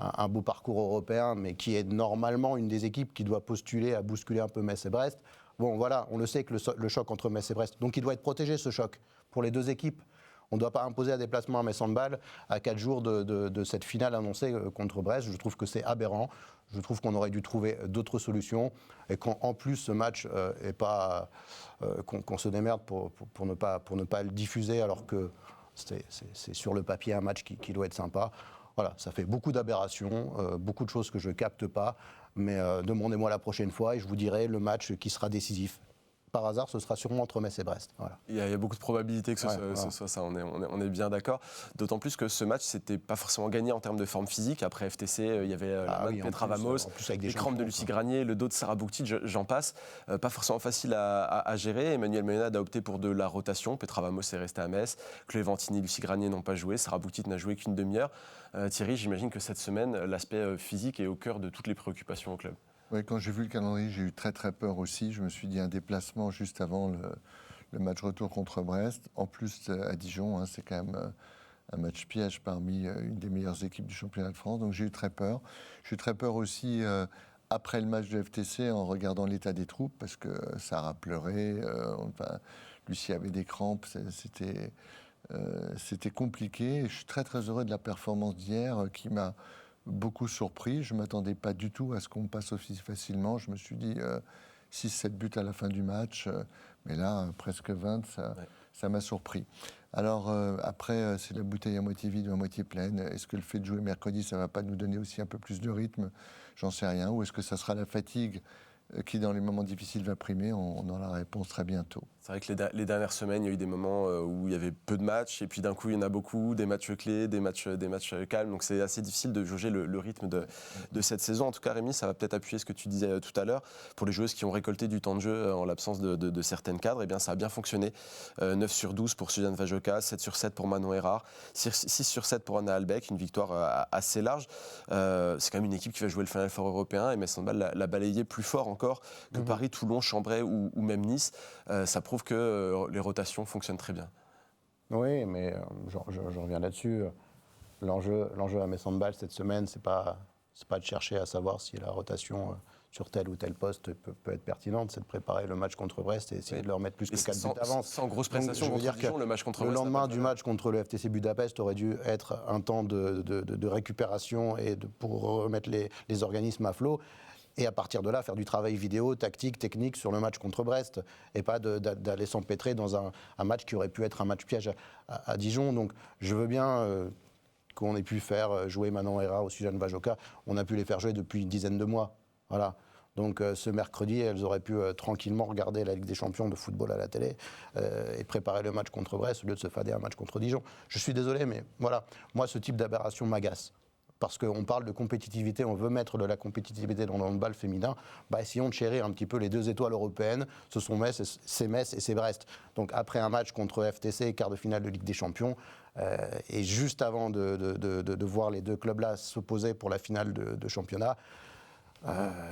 un beau parcours européen, mais qui est normalement une des équipes qui doit postuler à bousculer un peu Metz et Brest. Bon, voilà, on le sait que le choc entre Metz et Brest, donc il doit être protégé ce choc pour les deux équipes. On ne doit pas imposer un déplacement à Metz Handball à 4 jours de cette finale annoncée contre Brest. Je trouve que c'est aberrant. Je trouve qu'on aurait dû trouver d'autres solutions et qu'en plus ce match qu'on se démerde pour ne pas le diffuser alors que c'est sur le papier un match qui doit être sympa. Voilà, ça fait beaucoup d'aberrations, beaucoup de choses que je ne capte pas, mais demandez-moi la prochaine fois et je vous dirai le match qui sera décisif. Par hasard, ce sera sûrement entre Metz et Brest. Voilà. Il y a beaucoup de probabilités que ce soit ça, on est bien d'accord. D'autant plus que ce match, c'était pas forcément gagné en termes de forme physique. Après FTC, il y avait la main de Petra Vamos, les crampes de Lucie Granier, le dos de Sarah Bouktic, j'en passe. Pas forcément facile à gérer. Emmanuel Ménade a opté pour de la rotation. Petra Vamos est restée à Metz. Chloé Vantini, Lucie Granier n'ont pas joué. Sarah Bouktic n'a joué qu'une demi-heure. Thierry, j'imagine que cette semaine, l'aspect physique est au cœur de toutes les préoccupations au club. Oui, quand j'ai vu le calendrier, j'ai eu très très peur aussi. Je me suis dit un déplacement juste avant le match retour contre Brest. En plus à Dijon, c'est quand même un match piège parmi une des meilleures équipes du championnat de France. Donc j'ai eu très peur. J'ai eu très peur aussi après le match de FTC en regardant l'état des troupes parce que Sarah pleurait. Lucie avait des crampes. C'était compliqué. Je suis très très heureux de la performance d'hier qui m'a beaucoup surpris. Je ne m'attendais pas du tout à ce qu'on passe aussi facilement. Je me suis dit 6-7 buts à la fin du match. Mais là, presque 20, ça m'a surpris. Alors, après, c'est la bouteille à moitié vide ou à moitié pleine. Est-ce que le fait de jouer mercredi, ça ne va pas nous donner aussi un peu plus de rythme ? J'en sais rien. Ou est-ce que ça sera la fatigue qui, dans les moments difficiles, va primer ? On aura la réponse très bientôt. C'est vrai que les dernières semaines, il y a eu des moments où il y avait peu de matchs, et puis d'un coup, il y en a beaucoup, des matchs clés, des matchs calmes. Donc c'est assez difficile de jauger le rythme de cette saison. En tout cas, Rémi, ça va peut-être appuyer ce que tu disais tout à l'heure. Pour les joueuses qui ont récolté du temps de jeu en l'absence de certaines cadres, eh bien, ça a bien fonctionné. 9 sur 12 pour Suzanne Vajoka, 7 sur 7 pour Manon Erard, 6 sur 7 pour Anna Albeck, une victoire assez large. C'est quand même une équipe qui va jouer le Final Four européen, et Metz Handball l'a balayé plus fort encore que Paris, Toulon, Chambray ou même Nice. Ça prouve que les rotations fonctionnent très bien. Oui, mais je reviens là-dessus. L'enjeu à Metz Handball cette semaine, c'est pas de chercher à savoir si la rotation sur tel ou tel poste peut être pertinente, c'est de préparer le match contre Brest et essayer de leur mettre plus que 4 buts d'avance. Sans grosse prestation contre Dijon, le match contre Brest. Le lendemain du match contre le FTC Budapest aurait dû être un temps de récupération et pour remettre les organismes à flot. Et à partir de là, faire du travail vidéo, tactique, technique sur le match contre Brest, et pas d'aller s'empêtrer dans un match qui aurait pu être un match piège à Dijon. Donc je veux bien qu'on ait pu faire jouer Manon Erard ou Suzanne Vajoka. On a pu les faire jouer depuis une dizaine de mois. Voilà. Donc ce mercredi, elles auraient pu tranquillement regarder la Ligue des Champions de football à la télé et préparer le match contre Brest au lieu de se fader un match contre Dijon. Je suis désolé, mais voilà, moi ce type d'aberration m'agace. Parce qu'on parle de compétitivité, on veut mettre de la compétitivité dans le handball féminin, essayons de chérir un petit peu les 2 étoiles européennes, ce sont Metz et c'est Brest. Donc après un match contre FTC, quart de finale de Ligue des Champions, et juste avant de voir les 2 clubs-là s'opposer pour la finale de championnat,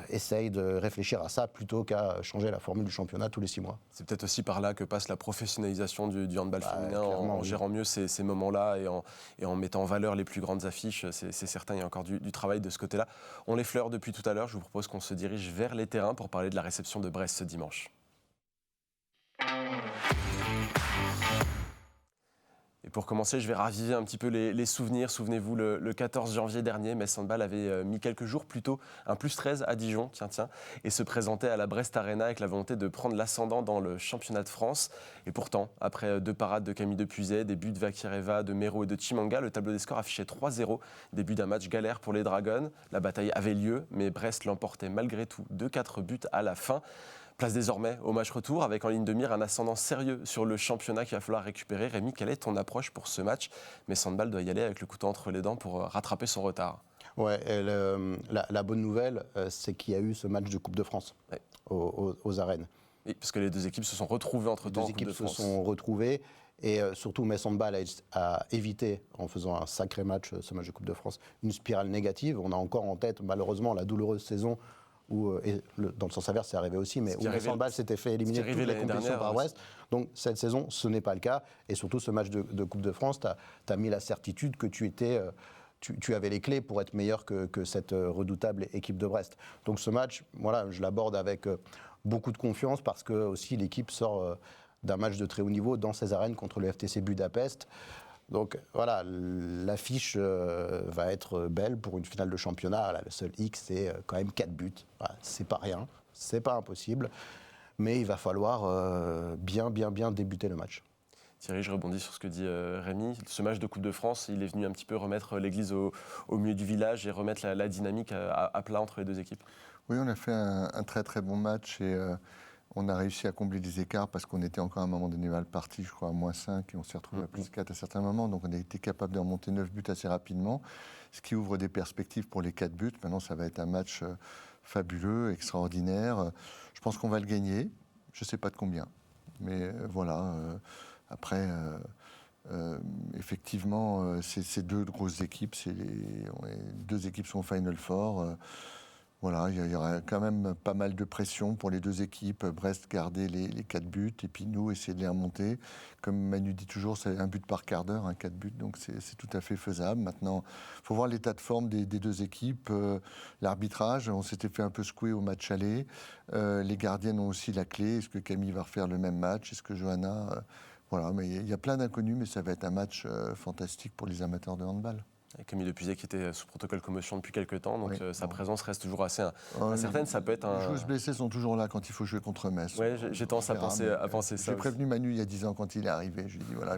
essaye de réfléchir à ça plutôt qu'à changer la formule du championnat tous les 6 mois. C'est peut-être aussi par là que passe la professionnalisation du handball féminin, en gérant mieux ces moments-là et en mettant en valeur les plus grandes affiches. C'est certain, il y a encore du travail de ce côté-là. On l'effleure depuis tout à l'heure. Je vous propose qu'on se dirige vers les terrains pour parler de la réception de Brest ce dimanche. Et pour commencer, je vais raviver un petit peu les souvenirs. Souvenez-vous, le 14 janvier dernier, Metz Handball avait mis quelques jours plus tôt un +13 à Dijon, et se présentait à la Brest Arena avec la volonté de prendre l'ascendant dans le championnat de France. Et pourtant, après 2 parades de Camille Depuiset, des buts de Vakireva, de Mero et de Chimanga, le tableau des scores affichait 3-0, début d'un match galère pour les Dragons. La bataille avait lieu, mais Brest l'emportait malgré tout 2-4 buts à la fin. Place désormais au match retour, avec en ligne de mire un ascendant sérieux sur le championnat qu'il va falloir récupérer. Rémi, quelle est ton approche pour ce match? Mais Handball doit y aller avec le couteau entre les dents pour rattraper son retard. Ouais, et la bonne nouvelle, c'est qu'il y a eu ce match de Coupe de France aux arènes. Oui, parce que les deux équipes se sont retrouvées entre-temps en Les deux Coupe de équipes se France. sont retrouvées et surtout Metz Handball a évité, en faisant un sacré match, ce match de Coupe de France, une spirale négative. On a encore en tête malheureusement la douloureuse saison où, dans le sens inverse c'est arrivé aussi, mais où Metz Handball s'était fait éliminer de toutes les compétitions par Brest. Donc cette saison, ce n'est pas le cas. Et surtout ce match de Coupe de France, tu as mis la certitude que tu avais les clés pour être meilleur que cette redoutable équipe de Brest. Donc ce match, voilà, je l'aborde avec beaucoup de confiance parce que aussi l'équipe sort d'un match de très haut niveau dans ses arènes contre le FTC Budapest. Donc voilà, l'affiche va être belle pour une finale de championnat. Là, le seul X, c'est quand même 4 buts. Voilà, c'est pas rien, c'est pas impossible, mais il va falloir bien débuter le match. Thierry, je rebondis sur ce que dit Rémi. Ce match de Coupe de France, il est venu un petit peu remettre l'église au milieu du village et remettre la dynamique à plat entre les deux équipes. Oui, on a fait un très très bon match et on a réussi à combler les écarts parce qu'on était encore à un moment donné mal parti, je crois, à -5 et on s'est retrouvé à +4 à certains moments. Donc on a été capable de remonter 9 buts assez rapidement, ce qui ouvre des perspectives pour les 4 buts. Maintenant, ça va être un match fabuleux, extraordinaire. Je pense qu'on va le gagner. Je ne sais pas de combien, mais voilà. Après, effectivement, c'est deux grosses équipes. Deux équipes sont au Final Four. Voilà, il y aura quand même pas mal de pression pour les deux équipes. Brest garder les 4 buts et puis nous essayer de les remonter. Comme Manu dit toujours, c'est un but par quart d'heure, 4 buts, donc c'est tout à fait faisable. Maintenant, il faut voir l'état de forme des deux équipes. L'arbitrage, on s'était fait un peu secouer au match aller. Les gardiennes ont aussi la clé. Est-ce que Camille va refaire le même match? Est-ce que Johanna... Voilà, mais il y a plein d'inconnus, mais ça va être un match fantastique pour les amateurs de handball. Et Camille Lepuzet qui était sous protocole commotion depuis quelques temps, donc Oui, sa présence reste toujours assez incertaine. Ça peut être Les joueuses blessées sont toujours là quand il faut jouer contre Metz. Oui, j'ai tendance à penser ça. J'ai prévenu Manu il y a 10 ans quand il est arrivé. Je lui ai dit, voilà,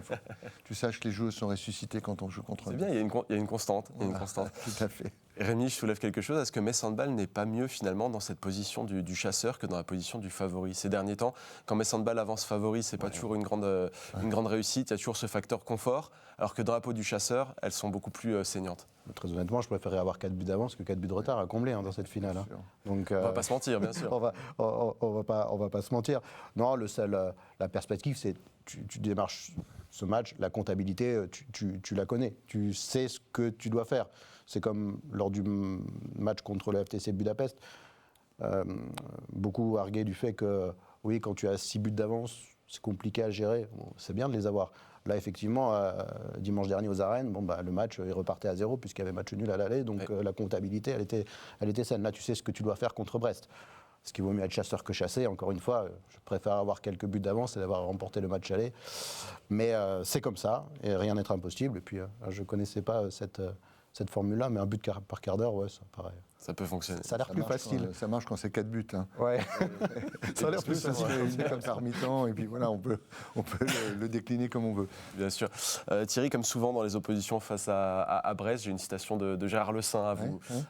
tu saches que les joueuses sont ressuscitées quand on joue contre Metz. C'est bien, il y a une constante. Voilà, tout à fait. Rémi, je soulève quelque chose. Est-ce que Metz Handball n'est pas mieux finalement dans cette position du chasseur que dans la position du favori? Ces derniers temps, quand Metz Handball avance favori, c'est pas toujours une grande réussite. Il y a toujours ce facteur confort, alors que dans la peau du chasseur, elles sont beaucoup plus saignantes. Très honnêtement, je préférais avoir 4 buts d'avance que 4 buts de retard à combler dans cette finale. Donc, on va pas se mentir, bien sûr. on va pas se mentir. Non, la perspective, c'est tu démarches ce match, la comptabilité, tu la connais. Tu sais ce que tu dois faire. C'est comme lors du match contre le FTC Budapest. Beaucoup arguaient du fait que, oui, quand tu as 6 buts d'avance, c'est compliqué à gérer. Bon, c'est bien de les avoir. Là, effectivement, dimanche dernier aux arènes, le match il repartait à 0 puisqu'il y avait match nul à l'aller. Donc la comptabilité, elle était saine. Là, tu sais ce que tu dois faire contre Brest. Ce qui vaut mieux être chasseur que chasser. Encore une fois, je préfère avoir quelques buts d'avance et d'avoir remporté le match aller. Mais c'est comme ça, et rien n'est impossible. Et puis, je ne connaissais pas cette formule-là, mais un but par quart d'heure, ouais, ça paraît. Ça peut fonctionner. Ça a l'air plus facile. Ça marche quand c'est 4 buts. Hein. Ouais. Ça a l'air plus facile. Comme par mi-temps, et puis voilà, on peut le décliner comme on veut. Bien sûr. Thierry, comme souvent dans les oppositions face à Brest, j'ai une citation de Gérard Le Saint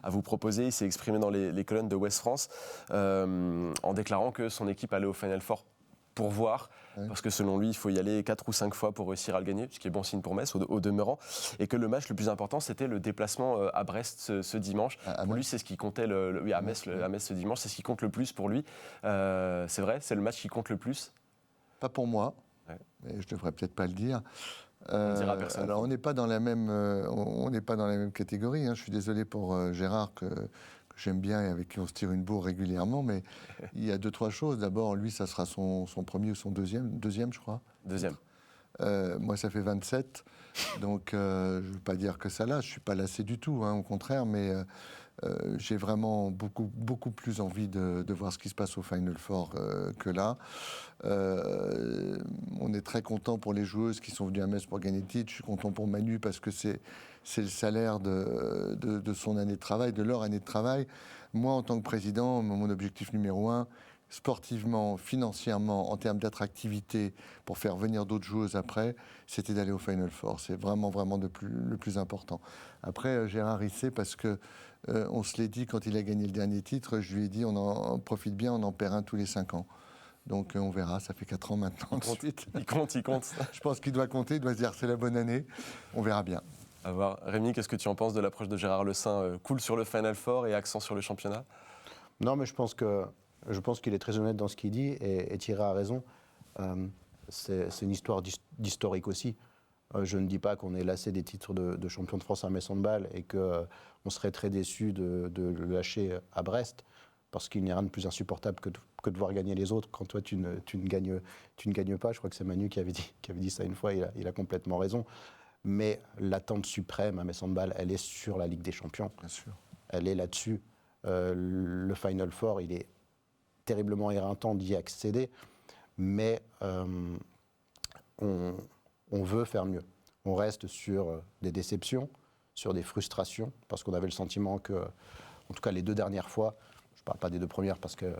à vous proposer. Il s'est exprimé dans les colonnes de Ouest France en déclarant que son équipe allait au Final Four pour voir, parce que selon lui, il faut y aller 4 ou 5 fois pour réussir à le gagner, ce qui est bon signe pour Metz au demeurant, et que le match le plus important, c'était le déplacement à Brest ce dimanche. Pour lui, c'est ce qui comptait, à Metz ce dimanche, c'est ce qui compte le plus pour lui. C'est vrai, c'est le match qui compte le plus? Pas pour moi, mais je devrais peut-être pas le dire. On dira personne. Alors on n'est pas dans la même catégorie. Hein. Je suis désolé pour Gérard que j'aime bien et avec qui on se tire une bourre régulièrement, mais il y a 2-3 choses. D'abord, lui, ça sera son premier ou son deuxième, je crois. Deuxième. Moi, ça fait 27, donc je ne veux pas dire que ça lâche. Je ne suis pas lassé du tout, hein, au contraire, mais j'ai vraiment beaucoup plus envie de voir ce qui se passe au Final Four que là. On est très content pour les joueuses qui sont venues à Metz pour gagner le titre. Je suis content pour Manu parce que c'est le salaire de son année de travail, de leur année de travail. Moi, en tant que président, mon objectif numéro 1, sportivement, financièrement, en termes d'attractivité, pour faire venir d'autres joueuses après, c'était d'aller au Final Four. C'est vraiment, vraiment le plus important. Après, Gérard, il sait parce que on se l'est dit quand il a gagné le dernier titre, je lui ai dit on en profite bien, on en perd un tous les 5 ans. Donc on verra, ça fait 4 ans maintenant. Il compte. Je pense qu'il doit compter, il doit se dire c'est la bonne année. On verra bien. À voir. Rémi, qu'est-ce que tu en penses de l'approche de Gérard Lessin, cool sur le Final Four et accent sur le championnat? Non, mais je pense qu'il est très honnête dans ce qu'il dit et Thierry a raison. C'est une histoire d'historique aussi. Je ne dis pas qu'on est lassé des titres de champion de France à Metz Handball et qu'on serait très déçu de le lâcher à Brest, parce qu'il n'y a rien de plus insupportable que de voir gagner les autres quand toi tu ne gagnes pas. Je crois que c'est Manu qui avait dit ça une fois, il a complètement raison. Mais l'attente suprême à Metz Handball, elle est sur la Ligue des Champions. Bien sûr. Elle est là-dessus. Le Final Four, il est terriblement éreintant d'y accéder, mais on veut faire mieux. On reste sur des déceptions, sur des frustrations, parce qu'on avait le sentiment que, en tout cas les 2 dernières fois, je ne parle pas des 2 premières parce que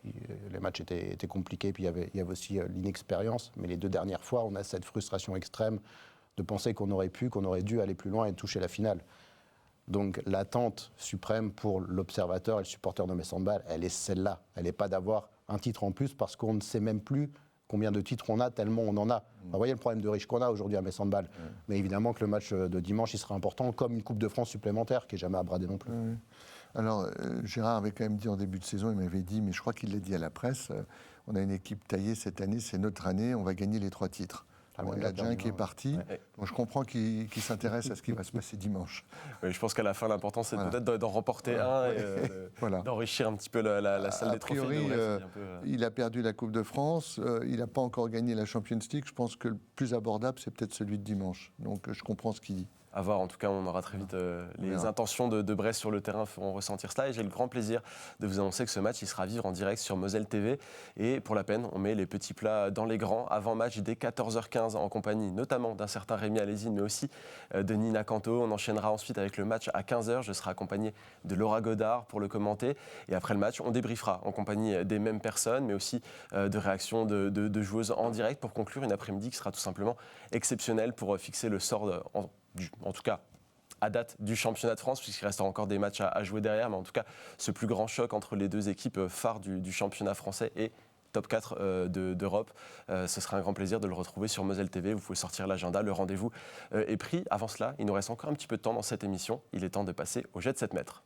les matchs étaient compliqués, puis il y avait aussi l'inexpérience, mais les 2 dernières fois, on a cette frustration extrême de penser qu'on aurait dû aller plus loin et toucher la finale. Donc l'attente suprême pour l'observateur et le supporter de Metz Handball, elle est celle-là. Elle n'est pas d'avoir un titre en plus parce qu'on ne sait même plus combien de titres on a, tellement on en a. Vous voyez le problème de riche qu'on a aujourd'hui à Metz Handball. Mais évidemment que le match de dimanche, il sera important, comme une Coupe de France supplémentaire qui n'est jamais à brader non plus. Alors, Gérard avait quand même dit en début de saison, il m'avait dit, mais je crois qu'il l'a dit à la presse, on a une équipe taillée cette année, c'est notre année, on va gagner les 3 titres. Il y en a déjà un qui est parti. Ouais. Bon, je comprends qu'il s'intéresse à ce qui va se passer dimanche. Oui, je pense qu'à la fin, l'important, c'est Voilà. peut-être d'en remporter un et Voilà. d'enrichir un petit peu la salle des trophées. priori, de Brest, il a perdu la Coupe de France, il n'a pas encore gagné la Champions League. Je pense que le plus abordable, c'est peut-être celui de dimanche. Donc je comprends ce qu'il dit. À voir, en tout cas, on aura très vite les intentions de Brest sur le terrain feront ressentir cela. Et j'ai le grand plaisir de vous annoncer que ce match, il sera à vivre en direct sur Moselle TV. Et pour la peine, on met les petits plats dans les grands. Avant-match dès 14h15 en compagnie notamment d'un certain Rémi Alésine, mais aussi de Nina Canto. On enchaînera ensuite avec le match à 15h. Je serai accompagné de Laura Godard pour le commenter. Et après le match, on débriefera en compagnie des mêmes personnes, mais aussi de réactions de joueuses en direct pour conclure une après-midi qui sera tout simplement exceptionnelle pour fixer le sort en tout cas à date du championnat de France, puisqu'il restera encore des matchs à jouer derrière, mais en tout cas ce plus grand choc entre les 2 équipes phares du championnat français et top 4 d'Europe. Ce sera un grand plaisir de le retrouver sur Moselle TV. Vous pouvez sortir l'agenda, le rendez-vous est pris. Avant cela, il nous reste encore un petit peu de temps dans cette émission. Il est temps de passer au jet de 7 mètres.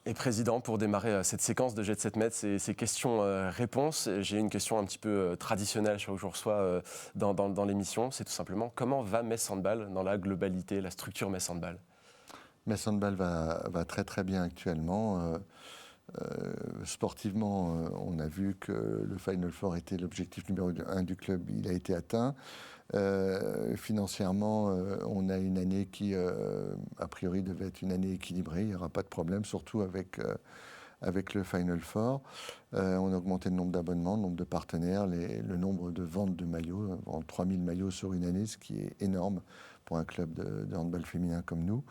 Et président, pour démarrer cette séquence de Jet de 7 mètres, ces questions-réponses, j'ai une question un petit peu traditionnelle chaque jour que je reçois dans l'émission. C'est tout simplement comment va Metz Handball dans la globalité, la structure Metz Handball? Metz Handball va très très bien actuellement. Sportivement, on a vu que le Final Four était l'objectif numéro 1 du club, il a été atteint. Financièrement, on a une année qui, a priori, devait être une année équilibrée. Il n'y aura pas de problème, surtout avec le Final Four. On a augmenté le nombre d'abonnements, le nombre de partenaires, le nombre de ventes de maillots, 3000 maillots sur une année, ce qui est énorme pour un club de handball féminin comme nous.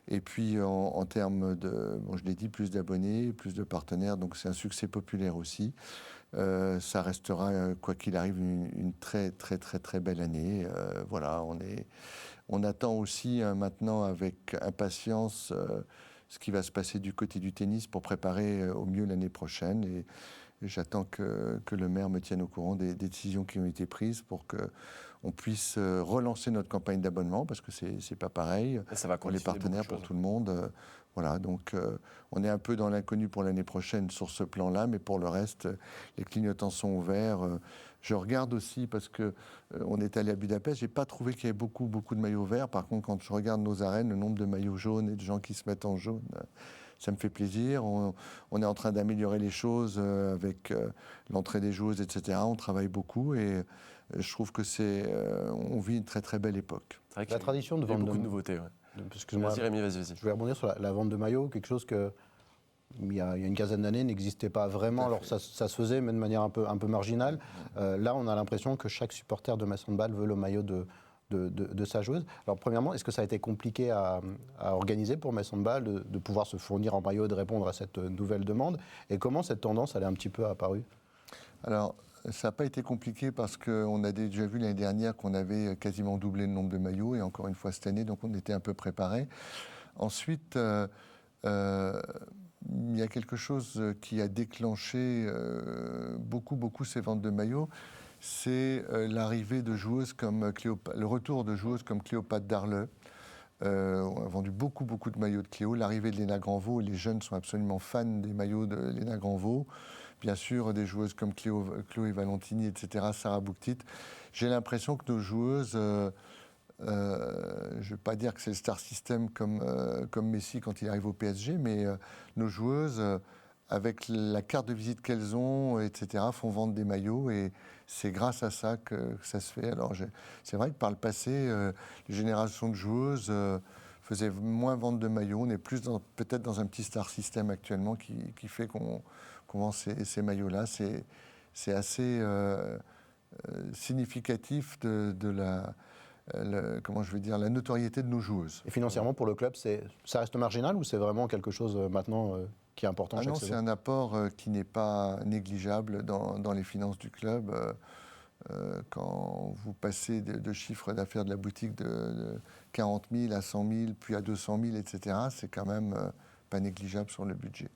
Et puis, en termes de, je l'ai dit, plus d'abonnés, plus de partenaires, donc c'est un succès populaire aussi. Ça restera, quoi qu'il arrive, une très, très, très, très belle année. Voilà, on attend aussi maintenant avec impatience ce qui va se passer du côté du tennis pour préparer au mieux l'année prochaine. Et j'attends que le maire me tienne au courant des décisions qui ont été prises pour qu'on puisse relancer notre campagne d'abonnement, parce que c'est pas pareil Et ça va pour les partenaires, pour tout le monde. Voilà, donc on est un peu dans l'inconnu pour l'année prochaine sur ce plan-là, mais pour le reste, les clignotants sont ouverts. Je regarde aussi, parce qu'on est allé à Budapest, j'ai pas trouvé qu'il y avait beaucoup de maillots verts. Par contre, quand je regarde nos arènes, le nombre de maillots jaunes et de gens qui se mettent en jaune, ça me fait plaisir. On est en train d'améliorer les choses avec l'entrée des joueuses, etc. On travaille beaucoup et je trouve que on vit une très très belle époque. La tradition de vendre beaucoup de nouveautés. Ouais. Excuse-moi, Vas-y Rémi, vas-y. je vais rebondir sur la vente de maillots, quelque chose que il y a une quinzaine d'années n'existait pas vraiment. Alors ça se faisait, mais de manière un peu marginale. Là, on a l'impression que chaque supporter de Metz Handball veut le maillot de de sa joueuse. Alors premièrement, est-ce que ça a été compliqué à organiser pour Metz Handball de pouvoir se fournir en maillot et de répondre à cette nouvelle demande? Et comment cette tendance elle est un petit peu apparue? Alors, ça n'a pas été compliqué parce qu'on a déjà vu l'année dernière qu'on avait quasiment doublé le nombre de maillots et encore une fois cette année, donc on était un peu préparé. Ensuite, il y a quelque chose qui a déclenché beaucoup ces ventes de maillots, c'est l'arrivée de joueuses comme le retour de joueuses comme Cléopâtre Darleux. On a vendu beaucoup de maillots de Cléo. L'arrivée de Léna Granvaux, les jeunes sont absolument fans des maillots de Léna Granvaux. Bien sûr, des joueuses comme Chloé Valentini, etc., Sarah Bouktit. J'ai l'impression que nos joueuses, je ne vais pas dire que c'est le star system comme Messi quand il arrive au PSG, mais nos joueuses, avec la carte de visite qu'elles ont, etc., font vendre des maillots et c'est grâce à ça que ça se fait. Alors, c'est vrai que par le passé, les générations de joueuses faisaient moins vendre de maillots. On est plus peut-être dans un petit star system actuellement qui fait qu'on vend ces maillots-là. C'est assez significatif de comment je vais dire, la notoriété de nos joueuses. Et financièrement, pour le club, ça reste marginal ou c'est vraiment quelque chose maintenant qui est important chaque non, saison? c'est un apport qui n'est pas négligeable dans les finances du club. Quand vous passez de chiffre d'affaires de la boutique de 40 000 à 100 000, puis à 200 000, etc., c'est quand même pas négligeable sur le budget.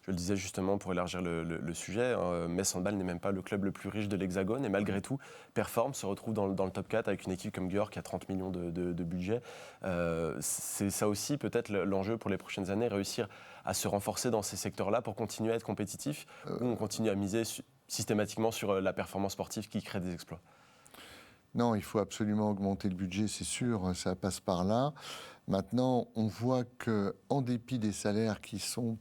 Je le disais justement pour élargir le sujet, Metz Handball n'est même pas le club le plus riche de l'Hexagone et malgré tout performe, se retrouve dans le top 4 avec une équipe comme Győr qui a 30 millions de budget. C'est ça aussi peut-être l'enjeu pour les prochaines années, réussir à se renforcer dans ces secteurs-là pour continuer à être compétitif ou on continue à miser systématiquement sur la performance sportive qui crée des exploits? Non, il faut absolument augmenter le budget, c'est sûr, ça passe par là. Maintenant, on voit qu'en dépit des salaires qui sont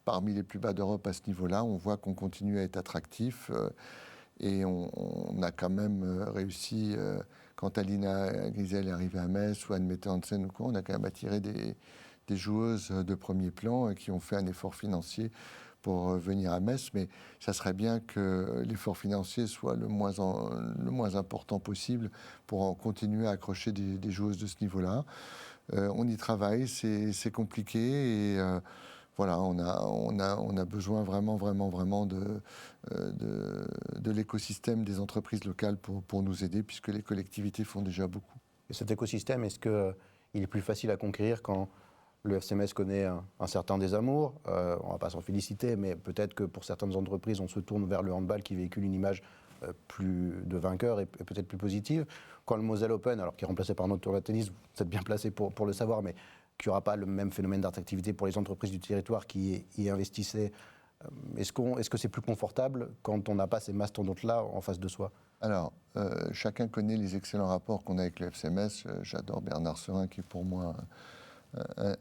parmi les plus bas d'Europe à ce niveau-là, on voit qu'on continue à être attractif et on a quand même réussi, quand Alina Grisel est arrivée à Metz ou Anne-Mette Hansen ou quoi, on a quand même attiré des joueuses de premier plan qui ont fait un effort financier pour venir à Metz, mais ça serait bien que l'effort financier soit le moins important possible pour en continuer à accrocher des joueuses de ce niveau-là. On y travaille, c'est compliqué et voilà, on a besoin vraiment de l'écosystème des entreprises locales pour nous aider, puisque les collectivités font déjà beaucoup. Et cet écosystème, est-ce qu'il est plus facile à conquérir quand le FC Metz connaît un certain désamour? On ne va pas s'en féliciter, mais peut-être que pour certaines entreprises, on se tourne vers le handball qui véhicule une image plus de vainqueur et peut-être plus positive. Quand le Moselle Open, alors qui est remplacé par notre tournoi de tennis, vous êtes bien placé pour le savoir, mais qu'il n'y aura pas le même phénomène d'attractivité pour les entreprises du territoire qui y investissaient. Est-ce que c'est plus confortable quand on n'a pas ces mastodontes-là en face de soi? Alors, chacun connaît les excellents rapports qu'on a avec le FC Metz. J'adore Bernard Serin, qui est pour moi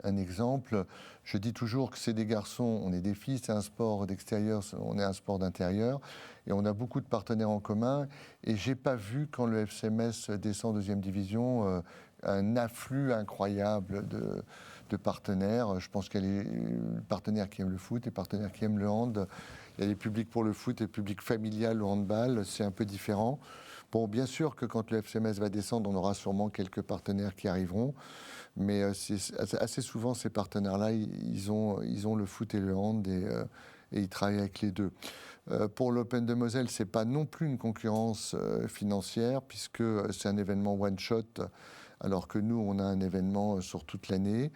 un exemple. Je dis toujours que c'est des garçons, on est des filles, c'est un sport d'extérieur, on est un sport d'intérieur, et on a beaucoup de partenaires en commun. Et j'ai pas vu, quand le FC Metz descend en deuxième division, un afflux incroyable de partenaires. Je pense qu'il y a les partenaires qui aiment le foot, les partenaires qui aiment le hand. Il y a les publics pour le foot et le public familial au handball. C'est un peu différent. Bon, bien sûr que quand le FC Metz va descendre, on aura sûrement quelques partenaires qui arriveront. Mais assez souvent, ces partenaires-là, ils ont le foot et le hand et ils travaillent avec les deux. Pour l'Open de Moselle, ce n'est pas non plus une concurrence financière, puisque c'est un événement one-shot, alors que nous, on a un événement sur toute l'année.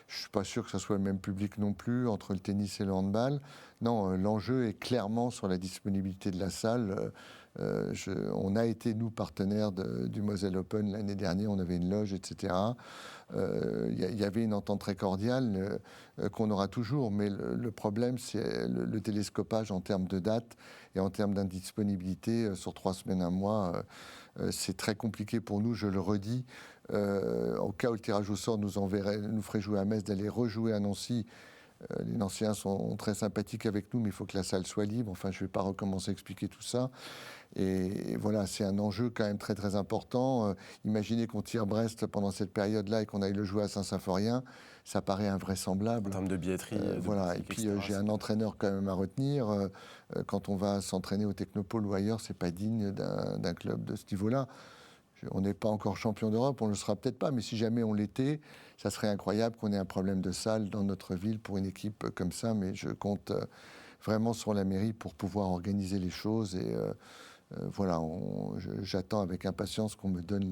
Je ne suis pas sûr que ce soit le même public non plus entre le tennis et le handball. Non, l'enjeu est clairement sur la disponibilité de la salle. On a été, nous, partenaires du Moselle Open l'année dernière, on avait une loge, etc. Il y avait une entente très cordiale qu'on aura toujours, mais le problème, c'est le télescopage en termes de date et en termes d'indisponibilité sur 3 semaines, 1 mois. C'est très compliqué pour nous, je le redis. Au cas où le tirage au sort nous ferait jouer à Metz, d'aller rejouer à Nancy. Les Nancéens sont très sympathiques avec nous, mais il faut que la salle soit libre. Enfin, je ne vais pas recommencer à expliquer tout ça. Et voilà, c'est un enjeu quand même très très important. Imaginez qu'on tire Brest pendant cette période-là et qu'on aille le jouer à Saint-Symphorien, ça paraît invraisemblable. En termes de billetterie. Voilà. Et puis j'ai un entraîneur quand même à retenir. Quand on va s'entraîner au Technopole ou ailleurs, c'est pas digne d'un club de ce niveau-là. On n'est pas encore champion d'Europe, on ne le sera peut-être pas, mais si jamais on l'était, ça serait incroyable qu'on ait un problème de salle dans notre ville pour une équipe comme ça, mais je compte vraiment sur la mairie pour pouvoir organiser les choses et voilà, j'attends avec impatience qu'on me donne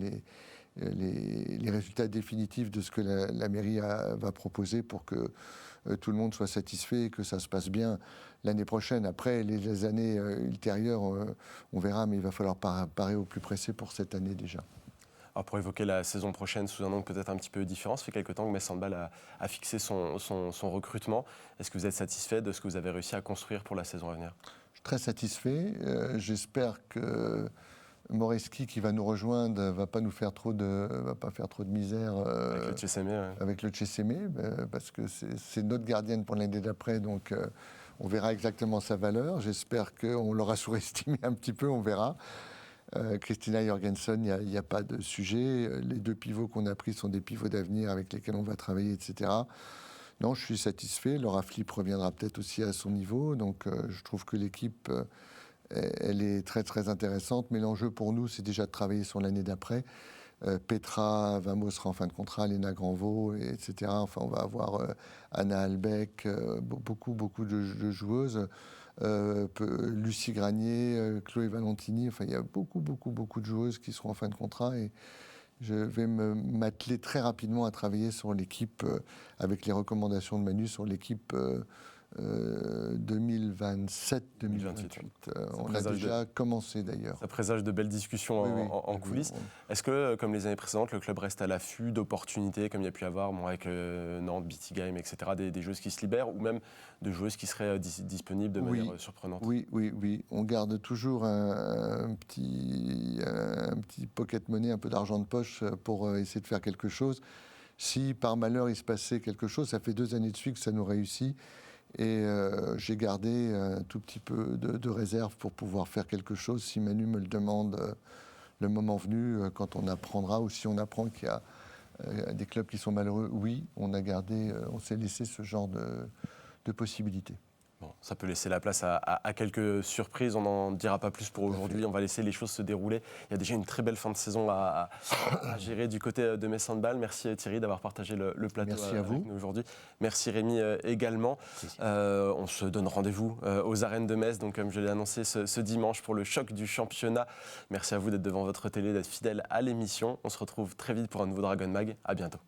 les résultats définitifs de ce que la mairie va proposer pour que tout le monde soit satisfait et que ça se passe bien l'année prochaine. Après, les années ultérieures, on verra, mais il va falloir parer au plus pressé pour cette année déjà. Alors pour évoquer la saison prochaine sous un angle peut-être un petit peu différent, ça fait quelque temps que Metz Handball a fixé son recrutement. Est-ce que vous êtes satisfait de ce que vous avez réussi à construire pour la saison à venir ? Je suis très satisfait. J'espère que Moreski, qui va nous rejoindre, va pas faire trop de misère avec le Tchessémé, ouais. Avec le Tchessémé, parce que c'est notre gardienne pour l'année d'après, donc on verra exactement sa valeur. J'espère qu'on l'aura sous-estimé un petit peu, on verra. Christina Jorgensen, il n'y a pas de sujet. Les 2 pivots qu'on a pris sont des pivots d'avenir avec lesquels on va travailler, etc. Non, je suis satisfait. Laura Flip reviendra peut-être aussi à son niveau. Donc, je trouve que l'équipe, elle est très, très intéressante. Mais l'enjeu pour nous, c'est déjà de travailler sur l'année d'après. Petra Vamo sera en fin de contrat, Léna Granvaux, etc. Enfin, on va avoir Anna Albeck, beaucoup de joueuses. Lucie Granier, Chloé Valentini. Enfin, il y a beaucoup de joueuses qui seront en fin de contrat. Et je vais m'atteler très rapidement à travailler sur l'équipe, avec les recommandations de Manu, sur l'équipe 2027-2028. On a déjà commencé d'ailleurs. Ça présage de belles discussions en coulisses. Est-ce que, comme les années précédentes, le club reste à l'affût d'opportunités, comme il y a pu y avoir avec Nantes, BT Game, etc., des joueuses qui se libèrent, ou même de joueuses qui seraient disponibles de manière surprenante ? Oui. On garde toujours un petit pocket money, un peu d'argent de poche pour essayer de faire quelque chose. Si par malheur il se passait quelque chose, ça fait 2 années de suite que ça nous réussit. Et j'ai gardé un tout petit peu de réserve pour pouvoir faire quelque chose si Manu me le demande le moment venu, quand on apprendra, ou si on apprend qu'il y a des clubs qui sont malheureux. Oui, on s'est laissé ce genre de possibilités. Bon, ça peut laisser la place à quelques surprises, on n'en dira pas plus pour aujourd'hui, on va laisser les choses se dérouler. Il y a déjà une très belle fin de saison à gérer du côté de Metz Handball. Merci Thierry d'avoir partagé le plateau avec nous aujourd'hui. Merci Rémi également. On se donne rendez-vous aux arènes de Metz, donc comme je l'ai annoncé ce dimanche pour le choc du championnat. Merci à vous d'être devant votre télé, d'être fidèle à l'émission. On se retrouve très vite pour un nouveau Dragon Mag. À bientôt.